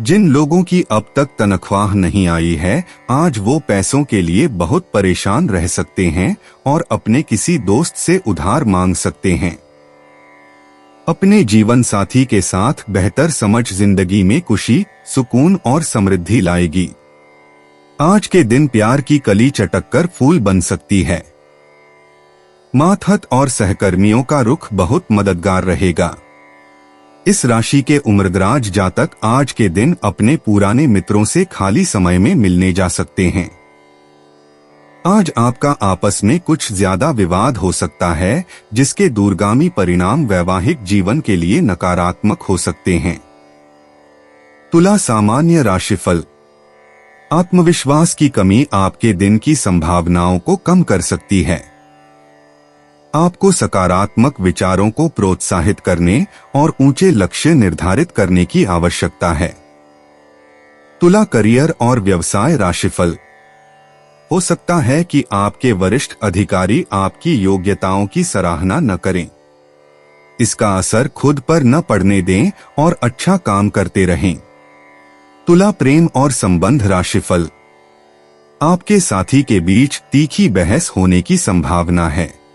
जिन लोगों की अब तक तनख्वाह नहीं आई है, आज वो पैसों के लिए बहुत परेशान रह सकते हैं और अपने किसी दोस्त से उधार मांग सकते हैं। अपने जीवन साथी के साथ बेहतर समझ जिंदगी में खुशी, सुकून और समृद्धि लाएगी। आज के दिन प्यार की कली चटककर फूल बन सकती है। मातहत और सहकर्मियों का रुख बहुत मददगार रहेगा। इस राशि के उम्रदराज जातक आज के दिन अपने पुराने मित्रों से खाली समय में मिलने जा सकते हैं। आज आपका आपस में कुछ ज्यादा विवाद हो सकता है, जिसके दूरगामी परिणाम वैवाहिक जीवन के लिए नकारात्मक हो सकते हैं। तुला सामान्य राशिफल। आत्मविश्वास की कमी आपके दिन की संभावनाओं को कम कर सकती है। आपको सकारात्मक विचारों को प्रोत्साहित करने और ऊंचे लक्ष्य निर्धारित करने की आवश्यकता है। तुला करियर और व्यवसाय राशिफल। हो सकता है कि आपके वरिष्ठ अधिकारी आपकी योग्यताओं की सराहना न करें। इसका असर खुद पर न पड़ने दें और अच्छा काम करते रहें। तुला प्रेम और संबंध राशिफल। आपके साथी के बीच तीखी बहस होने की संभावना है।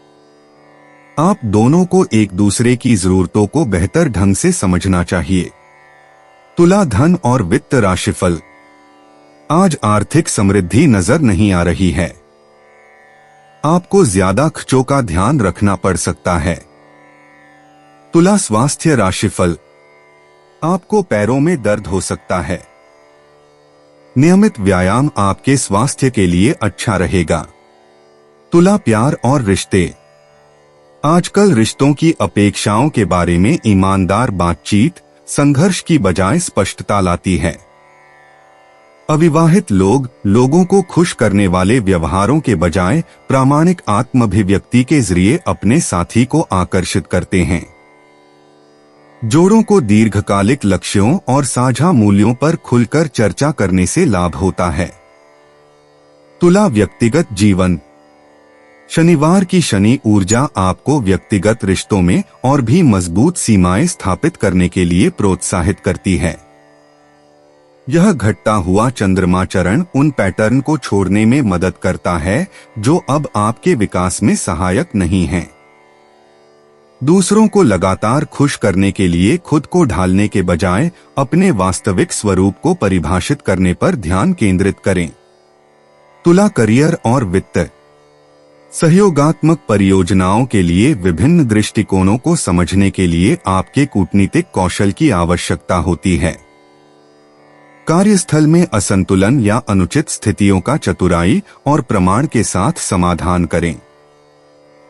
आप दोनों को एक दूसरे की जरूरतों को बेहतर ढंग से समझना चाहिए। तुला धन और वित्त राशिफल। आज आर्थिक समृद्धि नजर नहीं आ रही है। आपको ज्यादा खर्चों का ध्यान रखना पड़ सकता है। तुला स्वास्थ्य राशिफल। आपको पैरों में दर्द हो सकता है। नियमित व्यायाम आपके स्वास्थ्य के लिए अच्छा रहेगा। तुला प्यार और रिश्ते। आजकल रिश्तों की अपेक्षाओं के बारे में ईमानदार बातचीत संघर्ष की बजाय स्पष्टता लाती है। अविवाहित लोगों को खुश करने वाले व्यवहारों के बजाय प्रामाणिक आत्माभिव्यक्ति के जरिए अपने साथी को आकर्षित करते हैं। जोड़ों को दीर्घकालिक लक्ष्यों और साझा मूल्यों पर खुलकर चर्चा करने से लाभ होता है। तुला व्यक्तिगत जीवन। शनिवार की शनि ऊर्जा आपको व्यक्तिगत रिश्तों में और भी मजबूत सीमाएं स्थापित करने के लिए प्रोत्साहित करती है। यह घटता हुआ चंद्रमा चरण उन पैटर्न को छोड़ने में मदद करता है जो अब आपके विकास में सहायक नहीं हैं। दूसरों को लगातार खुश करने के लिए खुद को ढालने के बजाय अपने वास्तविक स्वरूप को परिभाषित करने पर ध्यान केंद्रित करें। तुला करियर और वित्त। सहयोगात्मक परियोजनाओं के लिए विभिन्न दृष्टिकोणों को समझने के लिए आपके कूटनीतिक कौशल की आवश्यकता होती है। कार्यस्थल में असंतुलन या अनुचित स्थितियों का चतुराई और प्रमाण के साथ समाधान करें।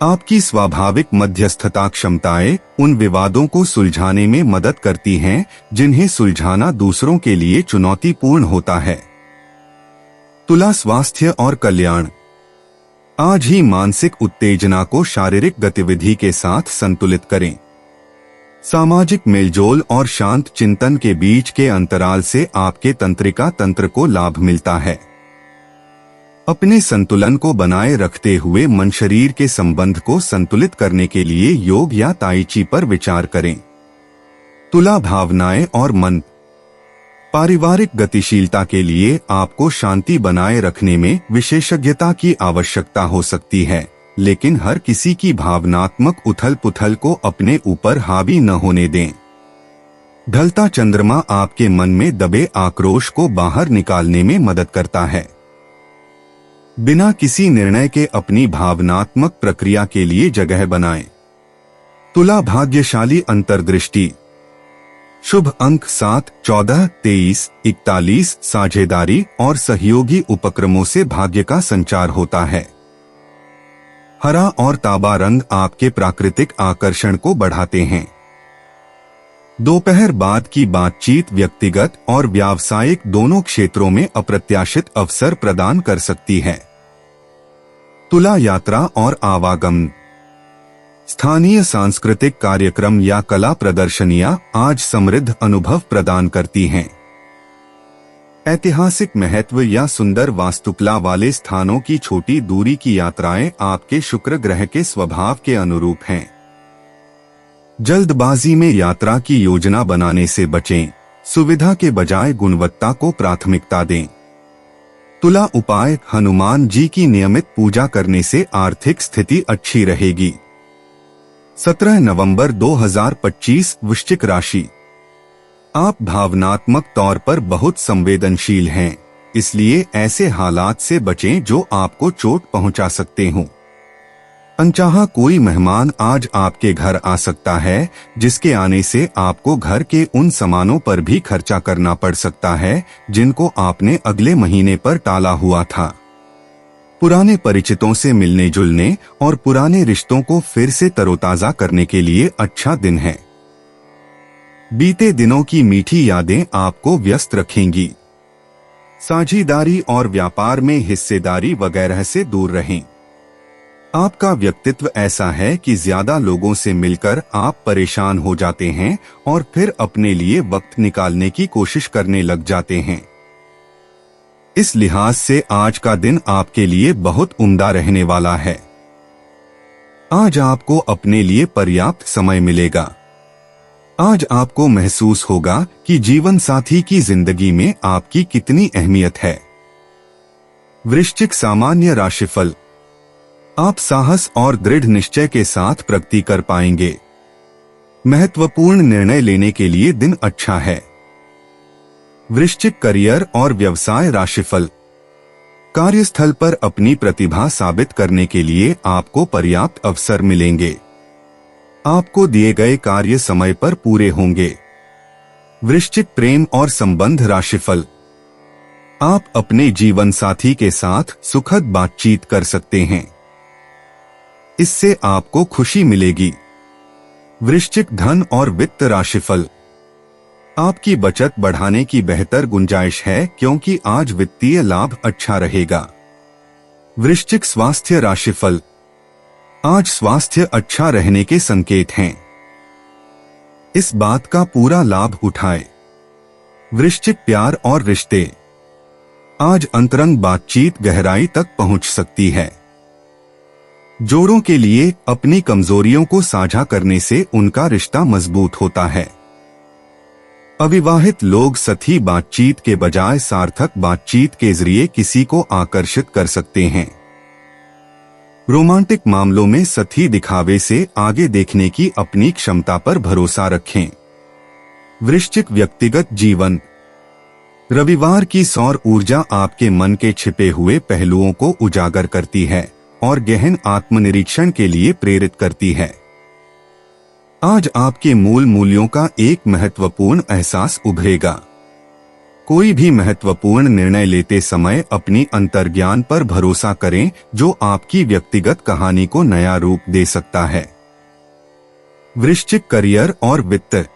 आपकी स्वाभाविक मध्यस्थता क्षमताएं उन विवादों को सुलझाने में मदद करती हैं जिन्हें सुलझाना दूसरों के लिए चुनौतीपूर्ण होता है। तुला स्वास्थ्य और कल्याण। आज ही मानसिक उत्तेजना को शारीरिक गतिविधि के साथ संतुलित करें। सामाजिक मेलजोल और शांत चिंतन के बीच के अंतराल से आपके तंत्रिका तंत्र को लाभ मिलता है। अपने संतुलन को बनाए रखते हुए मन शरीर के संबंध को संतुलित करने के लिए योग या ताई ची पर विचार करें। तुला भावनाएं और मन। पारिवारिक गतिशीलता के लिए आपको शांति बनाए रखने में विशेषज्ञता की आवश्यकता हो सकती है, लेकिन हर किसी की भावनात्मक उथल पुथल को अपने ऊपर हावी न होने दें। ढलता चंद्रमा आपके मन में दबे आक्रोश को बाहर निकालने में मदद करता है। बिना किसी निर्णय के अपनी भावनात्मक प्रक्रिया के लिए जगह बनाएं। तुला भाग्यशाली अंतर्दृष्टि। शुभ अंक 7, 14, 23, 41 साझेदारी और सहयोगी उपक्रमों से भाग्य का संचार होता है। हरा और तांबा रंग आपके प्राकृतिक आकर्षण को बढ़ाते हैं। दोपहर बाद की बातचीत व्यक्तिगत और व्यावसायिक दोनों क्षेत्रों में अप्रत्याशित अवसर प्रदान कर सकती है। तुला यात्रा और आवागमन। स्थानीय सांस्कृतिक कार्यक्रम या कला प्रदर्शनियां आज समृद्ध अनुभव प्रदान करती हैं। ऐतिहासिक महत्व या सुंदर वास्तुकला वाले स्थानों की छोटी दूरी की यात्राएं आपके शुक्र ग्रह के स्वभाव के अनुरूप हैं। जल्दबाजी में यात्रा की योजना बनाने से बचें। सुविधा के बजाय गुणवत्ता को प्राथमिकता दें। तुला उपाय: हनुमान जी की नियमित पूजा करने से आर्थिक स्थिति अच्छी रहेगी। 17 नवंबर 2025 वृश्चिक राशि। आप भावनात्मक तौर पर बहुत संवेदनशील हैं, इसलिए ऐसे हालात से बचें जो आपको चोट पहुंचा सकते हों। अनचाहा कोई मेहमान आज आपके घर आ सकता है, जिसके आने से आपको घर के उन सामानों पर भी खर्चा करना पड़ सकता है जिनको आपने अगले महीने पर टाला हुआ था। पुराने परिचितों से मिलने जुलने और पुराने रिश्तों को फिर से तरोताजा करने के लिए अच्छा दिन है। बीते दिनों की मीठी यादें आपको व्यस्त रखेंगी। साझेदारी और व्यापार में हिस्सेदारी वगैरह से दूर रहें। आपका व्यक्तित्व ऐसा है कि ज्यादा लोगों से मिलकर आप परेशान हो जाते हैं और फिर अपने लिए वक्त निकालने की कोशिश करने लग जाते हैं। इस लिहाज से आज का दिन आपके लिए बहुत उम्दा रहने वाला है। आज आपको अपने लिए पर्याप्त समय मिलेगा। आज आपको महसूस होगा कि जीवन साथी की जिंदगी में आपकी कितनी अहमियत है। वृश्चिक सामान्य राशिफल। आप साहस और दृढ़ निश्चय के साथ प्रगति कर पाएंगे। महत्वपूर्ण निर्णय लेने के लिए दिन अच्छा है। वृश्चिक करियर और व्यवसाय राशिफल। कार्यस्थल पर अपनी प्रतिभा साबित करने के लिए आपको पर्याप्त अवसर मिलेंगे। आपको दिए गए कार्य समय पर पूरे होंगे। वृश्चिक प्रेम और संबंध राशिफल। आप अपने जीवन साथी के साथ सुखद बातचीत कर सकते हैं। इससे आपको खुशी मिलेगी। वृश्चिक धन और वित्त राशिफल। आपकी बचत बढ़ाने की बेहतर गुंजाइश है क्योंकि आज वित्तीय लाभ अच्छा रहेगा। वृश्चिक स्वास्थ्य राशिफल। आज स्वास्थ्य अच्छा रहने के संकेत हैं। इस बात का पूरा लाभ उठाएं। वृश्चिक प्यार और रिश्ते। आज अंतरंग बातचीत गहराई तक पहुंच सकती है। जोड़ों के लिए अपनी कमजोरियों को साझा करने से उनका रिश्ता मजबूत होता है। अविवाहित लोग सतही बातचीत के बजाय सार्थक बातचीत के जरिए किसी को आकर्षित कर सकते हैं। रोमांटिक मामलों में सतही दिखावे से आगे देखने की अपनी क्षमता पर भरोसा रखें। वृश्चिक व्यक्तिगत जीवन। रविवार की सौर ऊर्जा आपके मन के छिपे हुए पहलुओं को उजागर करती है और गहन आत्मनिरीक्षण के लिए प्रेरित करती है। आज आपके मूल मूल्यों का एक महत्वपूर्ण एहसास उभरेगा। कोई भी महत्वपूर्ण निर्णय लेते समय अपनी अंतर्ज्ञान पर भरोसा करें, जो आपकी व्यक्तिगत कहानी को नया रूप दे सकता है। वृश्चिक करियर और वित्त।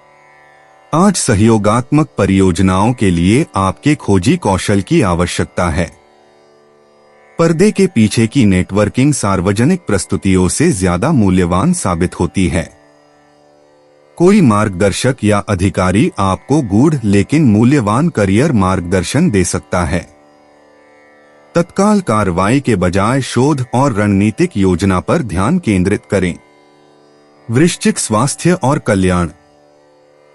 आज सहयोगात्मक परियोजनाओं के लिए आपके खोजी कौशल की आवश्यकता है। पर्दे के पीछे की नेटवर्किंग सार्वजनिक प्रस्तुतियों से ज्यादा मूल्यवान साबित होती है। कोई मार्गदर्शक या अधिकारी आपको गूढ़ लेकिन मूल्यवान करियर मार्गदर्शन दे सकता है। तत्काल कार्रवाई के बजाय शोध और रणनीतिक योजना पर ध्यान केंद्रित करें। वृश्चिक स्वास्थ्य और कल्याण।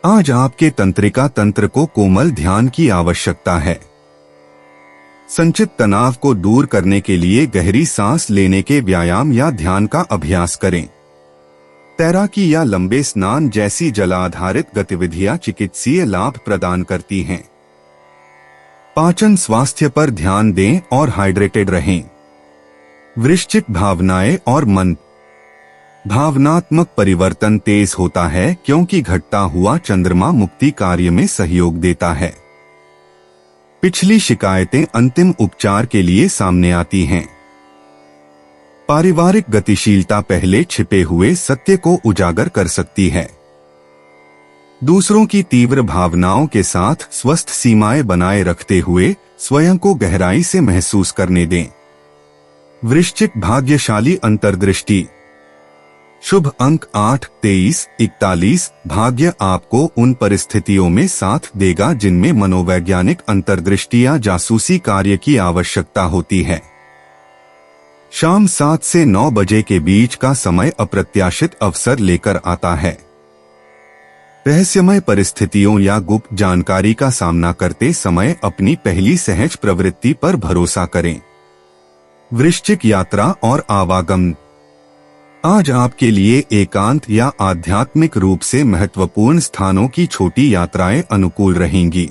आज आपके तंत्रिका तंत्र को कोमल ध्यान की आवश्यकता है। संचित तनाव को दूर करने के लिए गहरी सांस लेने के व्यायाम या ध्यान का अभ्यास करें। तैराकी या लंबे स्नान जैसी जलाधारित गतिविधियां चिकित्सीय लाभ प्रदान करती हैं। पाचन स्वास्थ्य पर ध्यान दें और हाइड्रेटेड रहें। वृश्चिक भावनाएं और मन। भावनात्मक परिवर्तन तेज होता है क्योंकि घटता हुआ चंद्रमा मुक्ति कार्य में सहयोग देता है। पिछली शिकायतें अंतिम उपचार के लिए सामने आती हैं। पारिवारिक गतिशीलता पहले छिपे हुए सत्य को उजागर कर सकती है। दूसरों की तीव्र भावनाओं के साथ स्वस्थ सीमाएं बनाए रखते हुए स्वयं को गहराई से महसूस करने दें। वृश्चिक भाग्यशाली अंतर्दृष्टि। शुभ अंक 8, 23, 41। भाग्य आपको उन परिस्थितियों में साथ देगा जिनमें मनोवैज्ञानिक अंतर्दृष्टि या जासूसी कार्य की आवश्यकता होती है। शाम 7 से 9 बजे के बीच का समय अप्रत्याशित अवसर लेकर आता है। रहस्यमय परिस्थितियों या गुप्त जानकारी का सामना करते समय अपनी पहली सहज प्रवृत्ति पर भरोसा करें। वृश्चिक यात्रा और आवागमन। आज आपके लिए एकांत या आध्यात्मिक रूप से महत्वपूर्ण स्थानों की छोटी यात्राएं अनुकूल रहेंगी।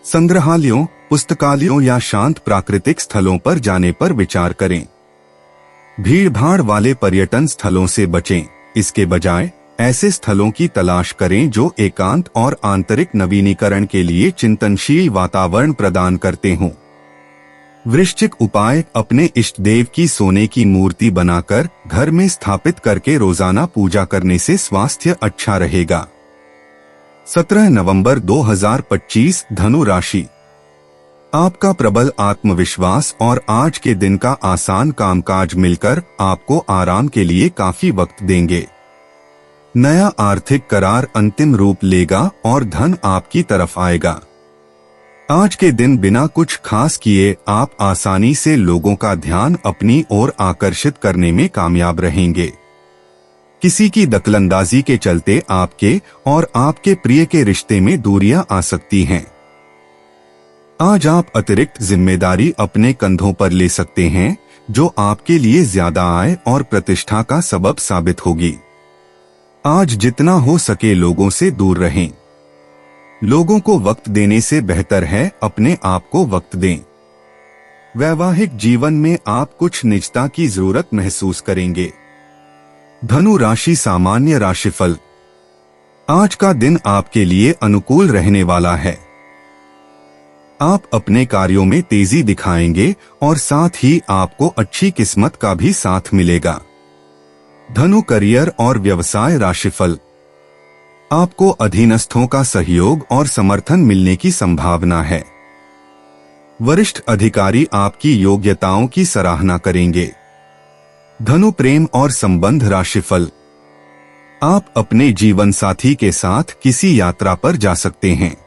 संग्रहालयों, पुस्तकालयों या शांत प्राकृतिक स्थलों पर जाने पर विचार करें। भीड़भाड़ वाले पर्यटन स्थलों से बचें। इसके बजाय ऐसे स्थलों की तलाश करें जो एकांत और आंतरिक नवीनीकरण के लिए चिंतनशील वातावरण प्रदान करते हों। वृश्चिक उपाय। अपने इष्ट देव की सोने की मूर्ति बनाकर घर में स्थापित करके रोजाना पूजा करने से स्वास्थ्य अच्छा रहेगा। 17 नवंबर 2025। धनु राशि। आपका प्रबल आत्मविश्वास और आज के दिन का आसान कामकाज मिलकर आपको आराम के लिए काफी वक्त देंगे। नया आर्थिक करार अंतिम रूप लेगा और धन आपकी तरफ आएगा। आज के दिन बिना कुछ खास किए आप आसानी से लोगों का ध्यान अपनी ओर आकर्षित करने में कामयाब रहेंगे। किसी की दखलंदाजी के चलते आपके और आपके प्रिय के रिश्ते में दूरियां आ सकती हैं। आज आप अतिरिक्त जिम्मेदारी अपने कंधों पर ले सकते हैं जो आपके लिए ज्यादा आय और प्रतिष्ठा का सबब साबित होगी। आज जितना हो सके लोगों से दूर रहें। लोगों को वक्त देने से बेहतर है अपने आप को वक्त दें। वैवाहिक जीवन में आप कुछ निजता की जरूरत महसूस करेंगे। धनु राशि सामान्य राशिफल। आज का दिन आपके लिए अनुकूल रहने वाला है। आप अपने कार्यों में तेजी दिखाएंगे और साथ ही आपको अच्छी किस्मत का भी साथ मिलेगा। धनु करियर और व्यवसाय राशिफल। आपको अधीनस्थों का सहयोग और समर्थन मिलने की संभावना है। वरिष्ठ अधिकारी आपकी योग्यताओं की सराहना करेंगे। धनु प्रेम और संबंध राशिफल। आप अपने जीवन साथी के साथ किसी यात्रा पर जा सकते हैं।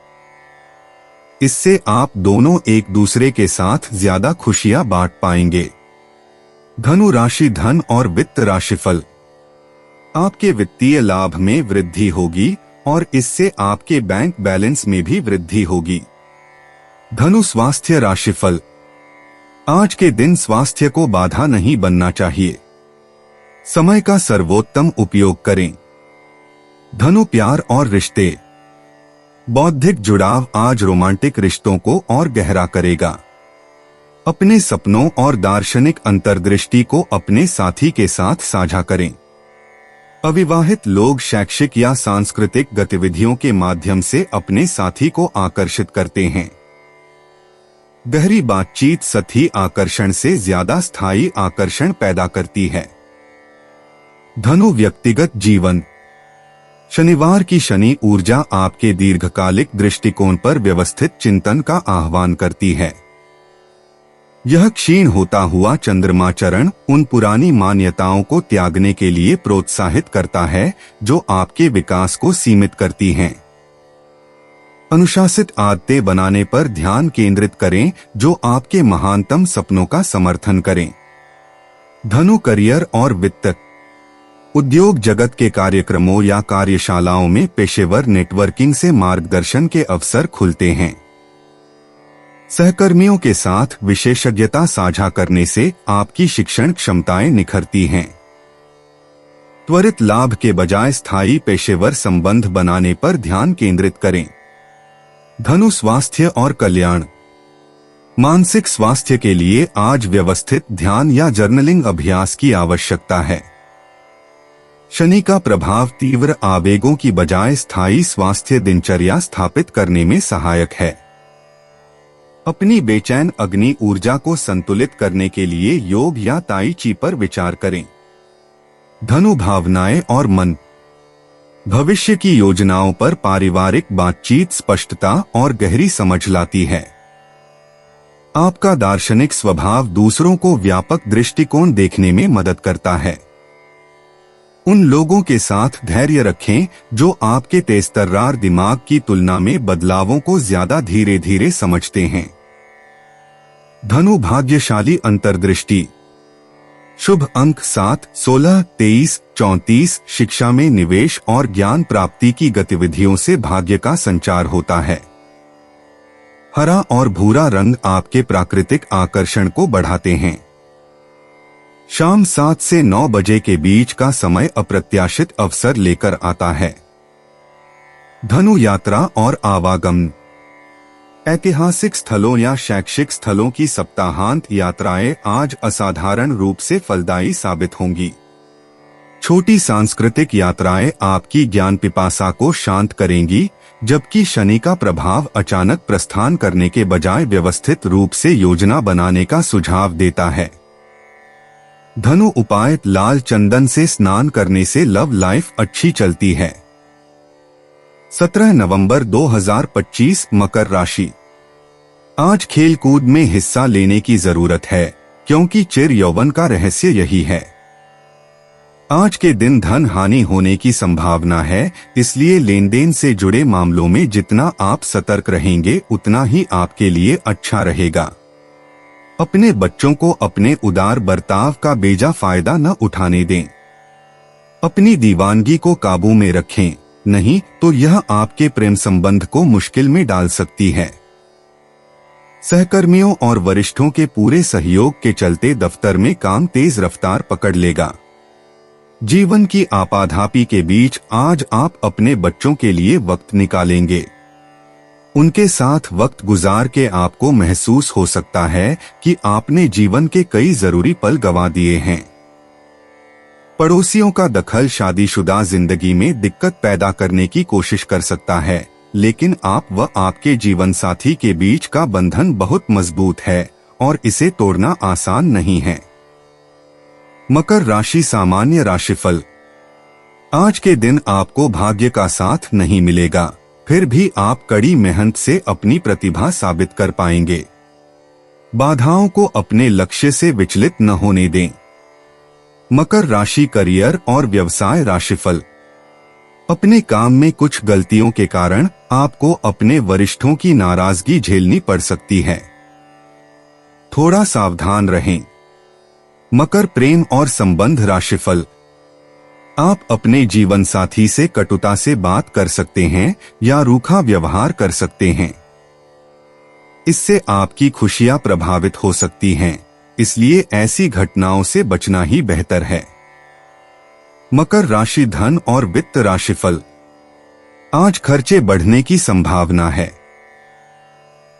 इससे आप दोनों एक दूसरे के साथ ज्यादा खुशियां बांट पाएंगे। धनु राशि धन और वित्त राशिफल। आपके वित्तीय लाभ में वृद्धि होगी और इससे आपके बैंक बैलेंस में भी वृद्धि होगी। धनु स्वास्थ्य राशिफल। आज के दिन स्वास्थ्य को बाधा नहीं बनना चाहिए। समय का सर्वोत्तम उपयोग करें। धनु प्यार और रिश्ते। बौद्धिक जुड़ाव आज रोमांटिक रिश्तों को और गहरा करेगा। अपने सपनों और दार्शनिक अंतर्दृष्टि को अपने साथी के साथ साझा करें। अविवाहित लोग शैक्षिक या सांस्कृतिक गतिविधियों के माध्यम से अपने साथी को आकर्षित करते हैं। गहरी बातचीत सतही आकर्षण से ज्यादा स्थायी आकर्षण पैदा करती है। धनु व्यक्तिगत जीवन। शनिवार की शनि ऊर्जा आपके दीर्घकालिक दृष्टिकोण पर व्यवस्थित चिंतन का आह्वान करती है। यह क्षीण होता हुआ चंद्रमाचरण उन पुरानी मान्यताओं को त्यागने के लिए प्रोत्साहित करता है जो आपके विकास को सीमित करती हैं। अनुशासित आदतें बनाने पर ध्यान केंद्रित करें जो आपके महानतम सपनों का समर्थन करें। धनु करियर और वित्त। उद्योग जगत के कार्यक्रमों या कार्यशालाओं में पेशेवर नेटवर्किंग से मार्गदर्शन के अवसर खुलते हैं। सहकर्मियों के साथ विशेषज्ञता साझा करने से आपकी शिक्षण क्षमताएं निखरती हैं। त्वरित लाभ के बजाय स्थायी पेशेवर संबंध बनाने पर ध्यान केंद्रित करें। धनु स्वास्थ्य और कल्याण। मानसिक स्वास्थ्य के लिए आज व्यवस्थित ध्यान या जर्नलिंग अभ्यास की आवश्यकता है। शनि का प्रभाव तीव्र आवेगों की बजाय स्थायी स्वास्थ्य दिनचर्या स्थापित करने में सहायक है। अपनी बेचैन अग्नि ऊर्जा को संतुलित करने के लिए योग या ताई ची पर विचार करें। धनु भावनाएं और मन। भविष्य की योजनाओं पर पारिवारिक बातचीत स्पष्टता और गहरी समझ लाती है। आपका दार्शनिक स्वभाव दूसरों को व्यापक दृष्टिकोण देखने में मदद करता है। उन लोगों के साथ धैर्य रखें जो आपके तेजतर्रार दिमाग की तुलना में बदलावों को ज्यादा धीरे धीरे समझते हैं। धनु भाग्यशाली अंतर्दृष्टि। शुभ अंक 7, 16, 23, 34। शिक्षा में निवेश और ज्ञान प्राप्ति की गतिविधियों से भाग्य का संचार होता है। हरा और भूरा रंग आपके प्राकृतिक आकर्षण को बढ़ाते हैं। शाम 7 से 9 बजे के बीच का समय अप्रत्याशित अवसर लेकर आता है। धनु यात्रा और आवागमन। ऐतिहासिक स्थलों या शैक्षिक स्थलों की सप्ताहांत यात्राएं आज असाधारण रूप से फलदायी साबित होंगी। छोटी सांस्कृतिक यात्राएं आपकी ज्ञान पिपासा को शांत करेंगी, जबकि शनि का प्रभाव अचानक प्रस्थान करने के बजाय व्यवस्थित रूप से योजना बनाने का सुझाव देता है। धनु उपाय। लाल चंदन से स्नान करने से लव लाइफ अच्छी चलती है। 17 नवंबर 2025। मकर राशि। आज खेल कूद में हिस्सा लेने की जरूरत है, क्योंकि चिर यौवन का रहस्य यही है। आज के दिन धन हानि होने की संभावना है, इसलिए लेन देन से जुड़े मामलों में जितना आप सतर्क रहेंगे उतना ही आपके लिए अच्छा रहेगा। अपने बच्चों को अपने उदार बर्ताव का बेजा फायदा न उठाने दें। अपनी दीवानगी को काबू में रखें, नहीं तो यह आपके प्रेम संबंध को मुश्किल में डाल सकती है। सहकर्मियों और वरिष्ठों के पूरे सहयोग के चलते दफ्तर में काम तेज रफ्तार पकड़ लेगा। जीवन की आपाधापी के बीच आज आप अपने बच्चों के लिए वक्त निकालेंगे। उनके साथ वक्त गुजार के आपको महसूस हो सकता है कि आपने जीवन के कई जरूरी पल गंवा दिए हैं। पड़ोसियों का दखल शादीशुदा जिंदगी में दिक्कत पैदा करने की कोशिश कर सकता है, लेकिन आप व आपके जीवन साथी के बीच का बंधन बहुत मजबूत है और इसे तोड़ना आसान नहीं है। मकर राशि। सामान्य राशिफल। आज के दिन आपको भाग्य का साथ नहीं मिलेगा, फिर भी आप कड़ी मेहनत से अपनी प्रतिभा साबित कर पाएंगे। बाधाओं को अपने लक्ष्य से विचलित न होने दें। मकर राशि। करियर और व्यवसाय राशिफल। अपने काम में कुछ गलतियों के कारण आपको अपने वरिष्ठों की नाराजगी झेलनी पड़ सकती है। थोड़ा सावधान रहें। मकर। प्रेम और संबंध राशिफल। आप अपने जीवन साथी से कटुता से बात कर सकते हैं या रूखा व्यवहार कर सकते हैं। इससे आपकी खुशियां प्रभावित हो सकती हैं, इसलिए ऐसी घटनाओं से बचना ही बेहतर है। मकर राशि। धन और वित्त राशिफल। आज खर्चे बढ़ने की संभावना है।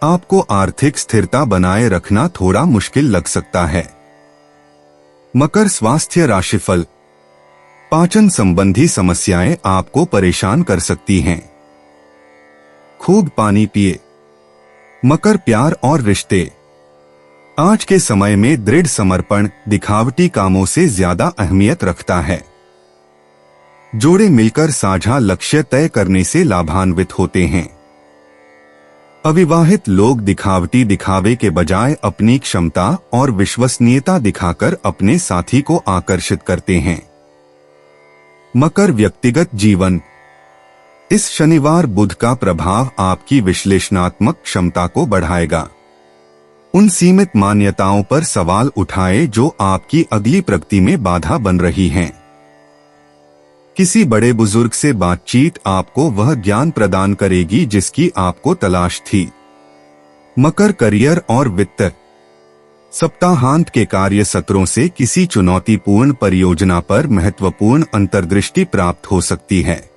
आपको आर्थिक स्थिरता बनाए रखना थोड़ा मुश्किल लग सकता है। मकर। स्वास्थ्य राशिफल। पाचन संबंधी समस्याएं आपको परेशान कर सकती हैं। खूब पानी पिए। मकर। प्यार और रिश्ते। आज के समय में दृढ़ समर्पण दिखावटी कामों से ज्यादा अहमियत रखता है। जोड़े मिलकर साझा लक्ष्य तय करने से लाभान्वित होते हैं। अविवाहित लोग दिखावटी दिखावे के बजाय अपनी क्षमता और विश्वसनीयता दिखाकर अपने साथी को आकर्षित करते हैं। मकर। व्यक्तिगत जीवन। इस शनिवार बुध का प्रभाव आपकी विश्लेषणात्मक क्षमता को बढ़ाएगा। उन सीमित मान्यताओं पर सवाल उठाए जो आपकी अगली प्रगति में बाधा बन रही हैं। किसी बड़े बुजुर्ग से बातचीत आपको वह ज्ञान प्रदान करेगी जिसकी आपको तलाश थी। मकर। करियर और वित्त। सप्ताहांत के कार्य सत्रों से किसी चुनौतीपूर्ण परियोजना पर महत्वपूर्ण अंतर्दृष्टि प्राप्त हो सकती है।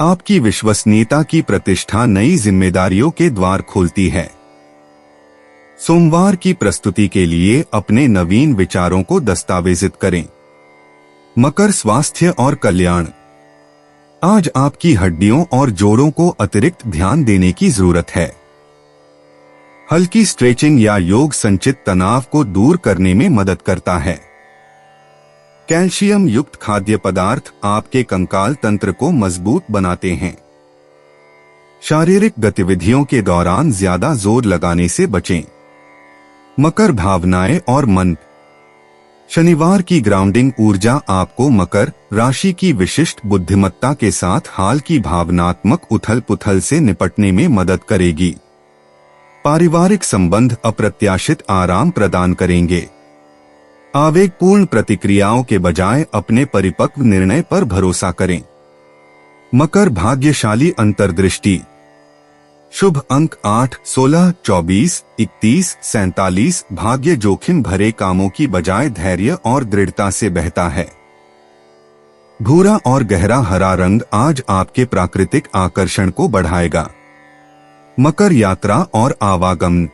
आपकी विश्वसनीयता की प्रतिष्ठा नई जिम्मेदारियों के द्वार खोलती है। सोमवार की प्रस्तुति के लिए अपने नवीन विचारों को दस्तावेजित करें। मकर। स्वास्थ्य और कल्याण। आज आपकी हड्डियों और जोड़ों को अतिरिक्त ध्यान देने की जरूरत है। हल्की स्ट्रेचिंग या योग संचित तनाव को दूर करने में मदद करता है। कैल्शियम युक्त खाद्य पदार्थ आपके कंकाल तंत्र को मजबूत बनाते हैं। शारीरिक गतिविधियों के दौरान ज्यादा जोर लगाने से बचें। मकर भावनाएं और मन। शनिवार की ग्राउंडिंग ऊर्जा आपको मकर राशि की विशिष्ट बुद्धिमत्ता के साथ हाल की भावनात्मक उथल-पुथल से निपटने में मदद करेगी। पारिवारिक संबंध अप्रत्याशित आराम प्रदान करेंगे। आवेगपूर्ण प्रतिक्रियाओं के बजाय अपने परिपक्व निर्णय पर भरोसा करें। मकर भाग्यशाली अंतर्दृष्टि। शुभ अंक 8, 16, 24, 31, 47। भाग्य जोखिम भरे कामों की बजाय धैर्य और दृढ़ता से बहता है। भूरा और गहरा हरा रंग आज आपके प्राकृतिक आकर्षण को बढ़ाएगा। मकर यात्रा और आवागमन।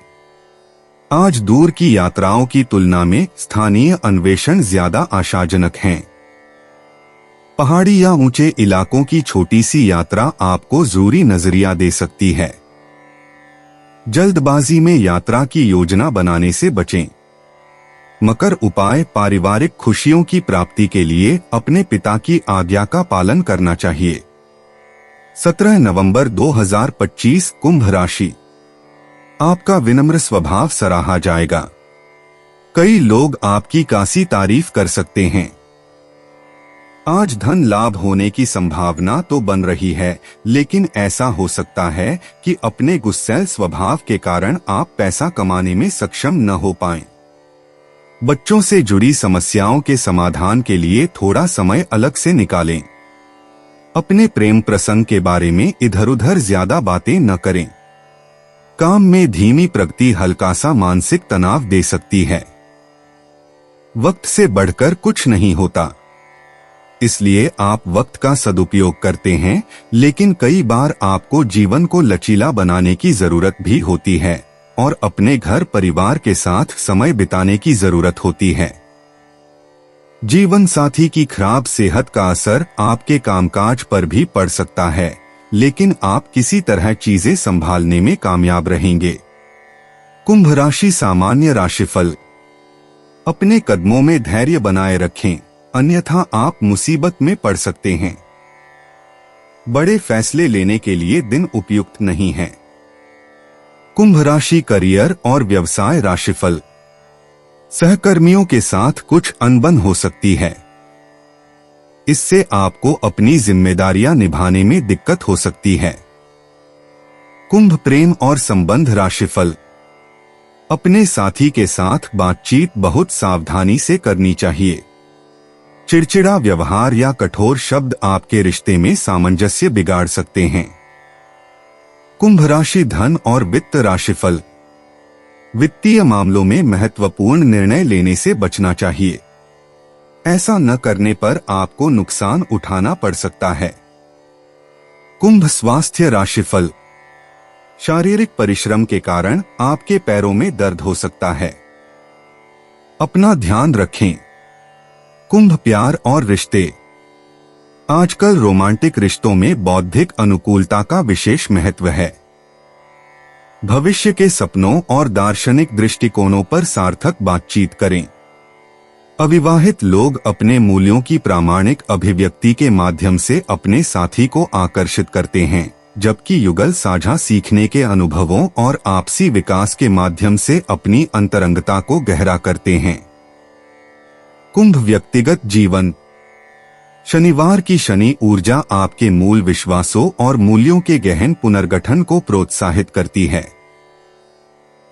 आज दूर की यात्राओं की तुलना में स्थानीय अन्वेषण ज्यादा आशाजनक हैं। पहाड़ी या ऊंचे इलाकों की छोटी सी यात्रा आपको जरूरी नजरिया दे सकती है। जल्दबाजी में यात्रा की योजना बनाने से बचें। मकर उपाय पारिवारिक खुशियों की प्राप्ति के लिए अपने पिता की आज्ञा का पालन करना चाहिए। 17 नवंबर 2025 कुंभ राशि। आपका विनम्र स्वभाव सराहा जाएगा। कई लोग आपकी कासी तारीफ कर सकते हैं। आज धन लाभ होने की संभावना तो बन रही है, लेकिन ऐसा हो सकता है कि अपने गुस्सैल स्वभाव के कारण आप पैसा कमाने में सक्षम न हो पाएं। बच्चों से जुड़ी समस्याओं के समाधान के लिए थोड़ा समय अलग से निकालें। अपने प्रेम प्रसंग के बारे में इधर-उधर ज्यादा बातें न करें। काम में धीमी प्रगति हल्का सा मानसिक तनाव दे सकती है। वक्त से बढ़कर कुछ नहीं होता, इसलिए आप वक्त का सदुपयोग करते हैं, लेकिन कई बार आपको जीवन को लचीला बनाने की जरूरत भी होती है और अपने घर परिवार के साथ समय बिताने की जरूरत होती है। जीवन साथी की खराब सेहत का असर आपके कामकाज पर भी पड़ सकता है, लेकिन आप किसी तरह चीजें संभालने में कामयाब रहेंगे। कुंभ राशि सामान्य राशिफल। अपने कदमों में धैर्य बनाए रखें, अन्यथा आप मुसीबत में पड़ सकते हैं। बड़े फैसले लेने के लिए दिन उपयुक्त नहीं है। कुंभ राशि करियर और व्यवसाय राशिफल। सहकर्मियों के साथ कुछ अनबन हो सकती है। इससे आपको अपनी जिम्मेदारियां निभाने में दिक्कत हो सकती है। कुंभ प्रेम और संबंध राशिफल। अपने साथी के साथ बातचीत बहुत सावधानी से करनी चाहिए। चिड़चिड़ा व्यवहार या कठोर शब्द आपके रिश्ते में सामंजस्य बिगाड़ सकते हैं। कुंभ राशि धन और वित्त राशिफल। वित्तीय मामलों में महत्वपूर्ण निर्णय लेने से बचना चाहिए। ऐसा न करने पर आपको नुकसान उठाना पड़ सकता है। कुंभ स्वास्थ्य राशिफल। शारीरिक परिश्रम के कारण आपके पैरों में दर्द हो सकता है। अपना ध्यान रखें। कुंभ प्यार और रिश्ते। आजकल रोमांटिक रिश्तों में बौद्धिक अनुकूलता का विशेष महत्व है। भविष्य के सपनों और दार्शनिक दृष्टिकोणों पर सार्थक बातचीत करें। अविवाहित लोग अपने मूल्यों की प्रामाणिक अभिव्यक्ति के माध्यम से अपने साथी को आकर्षित करते हैं, जबकि युगल साझा सीखने के अनुभवों और आपसी विकास के माध्यम से अपनी अंतरंगता को गहरा करते हैं। कुंभ व्यक्तिगत जीवन। शनिवार की शनि ऊर्जा आपके मूल विश्वासों और मूल्यों के गहन पुनर्गठन को प्रोत्साहित करती है।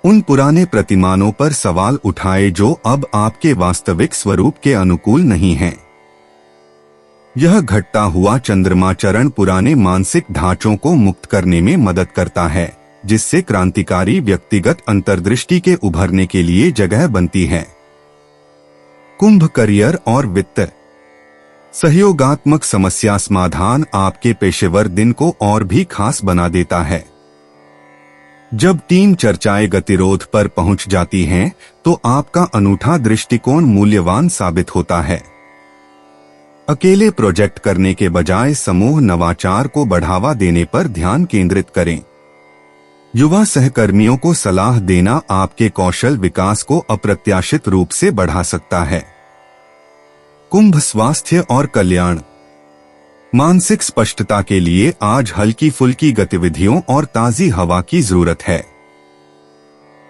उन पुराने प्रतिमानों पर सवाल उठाए जो अब आपके वास्तविक स्वरूप के अनुकूल नहीं हैं। यह घटता हुआ चंद्रमा चरण पुराने मानसिक ढांचों को मुक्त करने में मदद करता है, जिससे क्रांतिकारी व्यक्तिगत अंतर्दृष्टि के उभरने के लिए जगह बनती है। कुंभ करियर और वित्त। सहयोगात्मक समस्या समाधान आपके पेशेवर दिन को और भी खास बना देता है। जब टीम चर्चाएं गतिरोध पर पहुंच जाती हैं, तो आपका अनूठा दृष्टिकोण मूल्यवान साबित होता है। अकेले प्रोजेक्ट करने के बजाय समूह नवाचार को बढ़ावा देने पर ध्यान केंद्रित करें। युवा सहकर्मियों को सलाह देना आपके कौशल विकास को अप्रत्याशित रूप से बढ़ा सकता है। कुंभ स्वास्थ्य और कल्याण। मानसिक स्पष्टता के लिए आज हल्की फुल्की गतिविधियों और ताजी हवा की जरूरत है।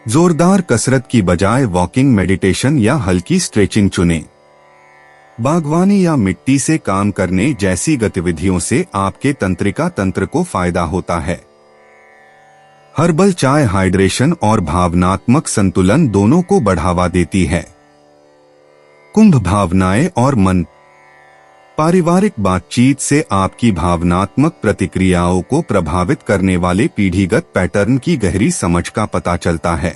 जोरदार कसरत की बजाय वॉकिंग, मेडिटेशन या हल्की स्ट्रेचिंग चुनें। बागवानी या मिट्टी से काम करने जैसी गतिविधियों से आपके तंत्रिका तंत्र को फायदा होता है। हर्बल चाय हाइड्रेशन और भावनात्मक संतुलन दोनों को बढ़ावा देती है। कुंभ भावनाएं और मन। पारिवारिक बातचीत से आपकी भावनात्मक प्रतिक्रियाओं को प्रभावित करने वाले पीढ़ीगत पैटर्न की गहरी समझ का पता चलता है।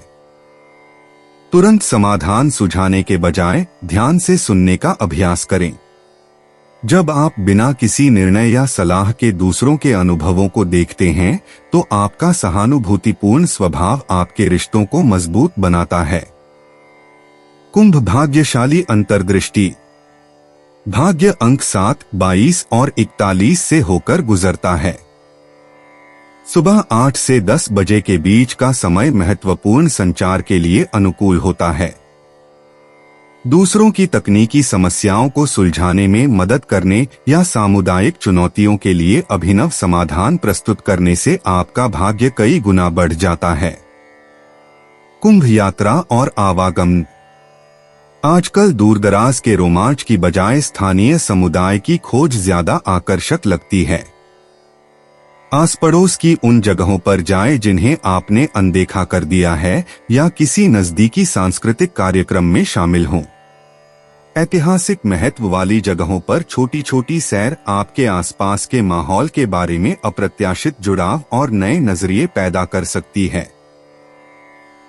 तुरंत समाधान सुझाने के बजाय ध्यान से सुनने का अभ्यास करें। जब आप बिना किसी निर्णय या सलाह के दूसरों के अनुभवों को देखते हैं, तो आपका सहानुभूतिपूर्ण स्वभाव आपके रिश्तों को मजबूत बनाता है। कुंभ भाग्यशाली अंतर्दृष्टि। भाग्य अंक 7, 22 और 41 से होकर गुजरता है। सुबह 8 से 10 बजे के बीच का समय महत्वपूर्ण संचार के लिए अनुकूल होता है। दूसरों की तकनीकी समस्याओं को सुलझाने में मदद करने या सामुदायिक चुनौतियों के लिए अभिनव समाधान प्रस्तुत करने से आपका भाग्य कई गुना बढ़ जाता है। कुंभ यात्रा और आवागमन। आजकल दूरदराज के रोमांच की बजाय स्थानीय समुदाय की खोज ज्यादा आकर्षक लगती है। आस पड़ोस की उन जगहों पर जाएं जिन्हें आपने अनदेखा कर दिया है, या किसी नजदीकी सांस्कृतिक कार्यक्रम में शामिल हों। ऐतिहासिक महत्व वाली जगहों पर छोटी छोटी सैर आपके आसपास के माहौल के बारे में अप्रत्याशित जुड़ाव और नए नजरिए पैदा कर सकती है।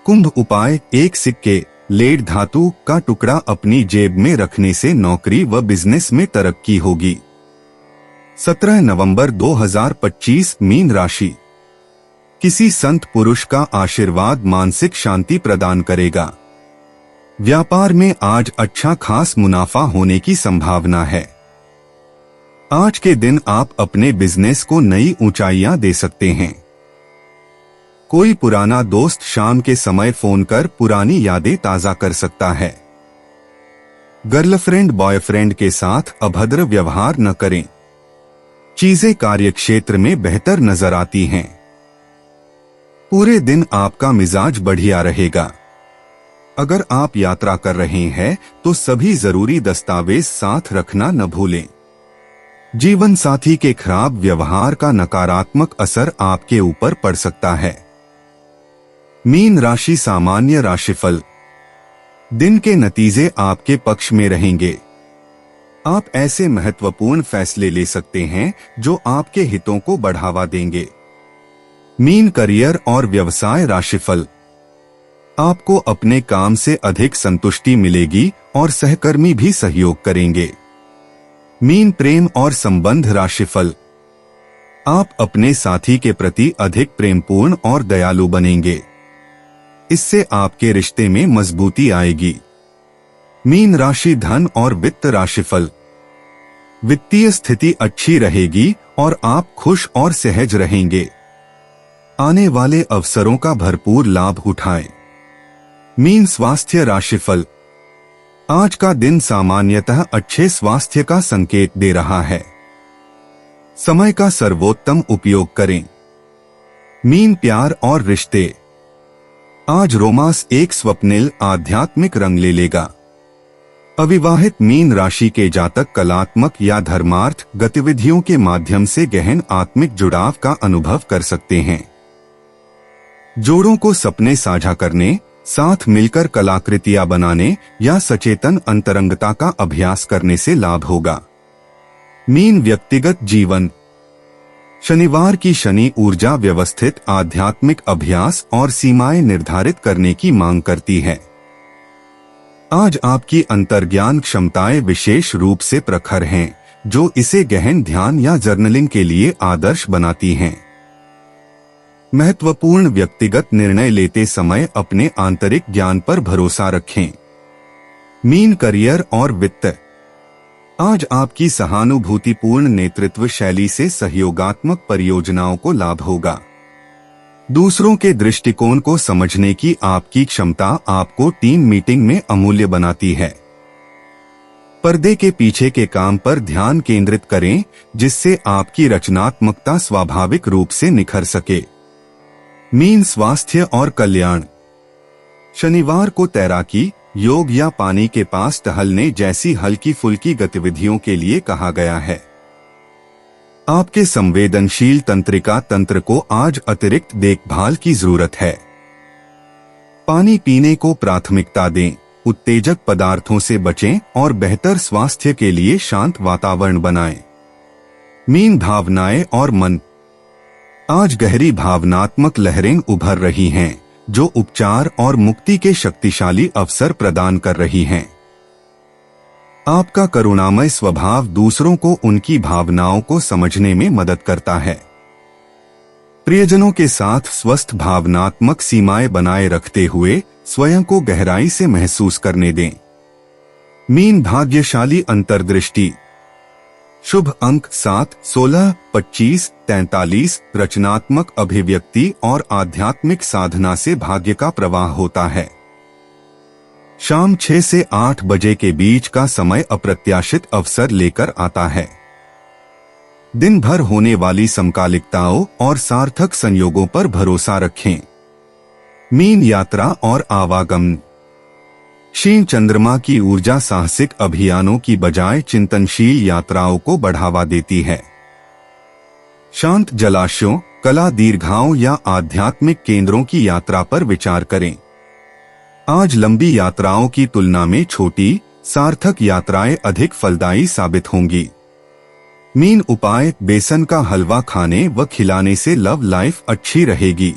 कुंभ उपाय। एक सिक्के, लेड धातु का टुकड़ा अपनी जेब में रखने से नौकरी व बिजनेस में तरक्की होगी। 17 नवंबर 2025 मीन राशि। किसी संत पुरुष का आशीर्वाद मानसिक शांति प्रदान करेगा। व्यापार में आज अच्छा खास मुनाफा होने की संभावना है। आज के दिन आप अपने बिजनेस को नई ऊंचाइयां दे सकते हैं। कोई पुराना दोस्त शाम के समय फोन कर पुरानी यादें ताजा कर सकता है। गर्लफ्रेंड बॉयफ्रेंड के साथ अभद्र व्यवहार न करें। चीजें कार्यक्षेत्र में बेहतर नजर आती हैं। पूरे दिन आपका मिजाज बढ़िया रहेगा। अगर आप यात्रा कर रहे हैं तो सभी जरूरी दस्तावेज साथ रखना न भूलें। जीवन साथी के खराब व्यवहार का नकारात्मक असर आपके ऊपर पड़ सकता है। मीन राशि सामान्य राशिफल। दिन के नतीजे आपके पक्ष में रहेंगे। आप ऐसे महत्वपूर्ण फैसले ले सकते हैं जो आपके हितों को बढ़ावा देंगे। मीन करियर और व्यवसाय राशिफल। आपको अपने काम से अधिक संतुष्टि मिलेगी और सहकर्मी भी सहयोग करेंगे। मीन प्रेम और संबंध राशिफल। आप अपने साथी के प्रति अधिक प्रेमपूर्ण और दयालु बनेंगे। इससे आपके रिश्ते में मजबूती आएगी। मीन राशि धन और वित्त राशिफल। वित्तीय स्थिति अच्छी रहेगी और आप खुश और सहज रहेंगे। आने वाले अवसरों का भरपूर लाभ उठाएं। मीन स्वास्थ्य राशिफल। आज का दिन सामान्यतः अच्छे स्वास्थ्य का संकेत दे रहा है। समय का सर्वोत्तम उपयोग करें। मीन प्यार और रिश्ते। आज रोमांस एक स्वप्निल आध्यात्मिक रंग ले लेगा। अविवाहित मीन राशि के जातक कलात्मक या धर्मार्थ गतिविधियों के माध्यम से गहन आत्मिक जुड़ाव का अनुभव कर सकते हैं। जोड़ों को सपने साझा करने, साथ मिलकर कलाकृतियां बनाने या सचेतन अंतरंगता का अभ्यास करने से लाभ होगा। मीन व्यक्तिगत जीवन। शनिवार की शनि ऊर्जा व्यवस्थित आध्यात्मिक अभ्यास और सीमाएं निर्धारित करने की मांग करती है। आज आपकी अंतर्ज्ञान क्षमताएं विशेष रूप से प्रखर हैं, जो इसे गहन ध्यान या जर्नलिंग के लिए आदर्श बनाती हैं। महत्वपूर्ण व्यक्तिगत निर्णय लेते समय अपने आंतरिक ज्ञान पर भरोसा रखें। मीन करियर और वित्त। आज आपकी सहानुभूतिपूर्ण नेतृत्व शैली से सहयोगात्मक परियोजनाओं को लाभ होगा। दूसरों के दृष्टिकोण को समझने की आपकी क्षमता आपको टीम मीटिंग में अमूल्य बनाती है। पर्दे के पीछे के काम पर ध्यान केंद्रित करें, जिससे आपकी रचनात्मकता स्वाभाविक रूप से निखर सके। मीन स्वास्थ्य और कल्याण। शनिवार को तैराकी, योग या पानी के पास टहलने जैसी हल्की फुल्की गतिविधियों के लिए कहा गया है। आपके संवेदनशील तंत्रिका तंत्र को आज अतिरिक्त देखभाल की जरूरत है। पानी पीने को प्राथमिकता दें, उत्तेजक पदार्थों से बचें और बेहतर स्वास्थ्य के लिए शांत वातावरण बनाएं। मीन भावनाएं और मन। आज गहरी भावनात्मक लहरें उभर रही हैं, जो उपचार और मुक्ति के शक्तिशाली अवसर प्रदान कर रही हैं। आपका करुणामय स्वभाव दूसरों को उनकी भावनाओं को समझने में मदद करता है। प्रियजनों के साथ स्वस्थ भावनात्मक सीमाएं बनाए रखते हुए स्वयं को गहराई से महसूस करने दें। मीन भाग्यशाली अंतर्दृष्टि। शुभ अंक 7, 16, 25, 43। रचनात्मक अभिव्यक्ति और आध्यात्मिक साधना से भाग्य का प्रवाह होता है। शाम 6 से 8 बजे के बीच का समय अप्रत्याशित अवसर लेकर आता है। दिन भर होने वाली समकालिकताओं और सार्थक संयोगों पर भरोसा रखें। मीन यात्रा और आवागमन। क्षीण चंद्रमा की ऊर्जा साहसिक अभियानों की बजाय चिंतनशील यात्राओं को बढ़ावा देती है। शांत जलाशयों, कला दीर्घाओं या आध्यात्मिक केंद्रों की यात्रा पर विचार करें। आज लंबी यात्राओं की तुलना में छोटी, सार्थक यात्राएं अधिक फलदायी साबित होंगी। मीन उपाय। बेसन का हलवा खाने व खिलाने से लव लाइफ अच्छी रहेगी।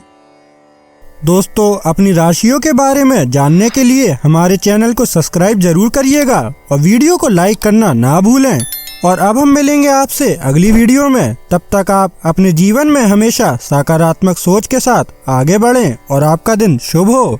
दोस्तों, अपनी राशियों के बारे में जानने के लिए हमारे चैनल को सब्सक्राइब जरूर करिएगा और वीडियो को लाइक करना ना भूलें। और अब हम मिलेंगे आपसे अगली वीडियो में। तब तक आप अपने जीवन में हमेशा सकारात्मक सोच के साथ आगे बढ़ें और आपका दिन शुभ हो।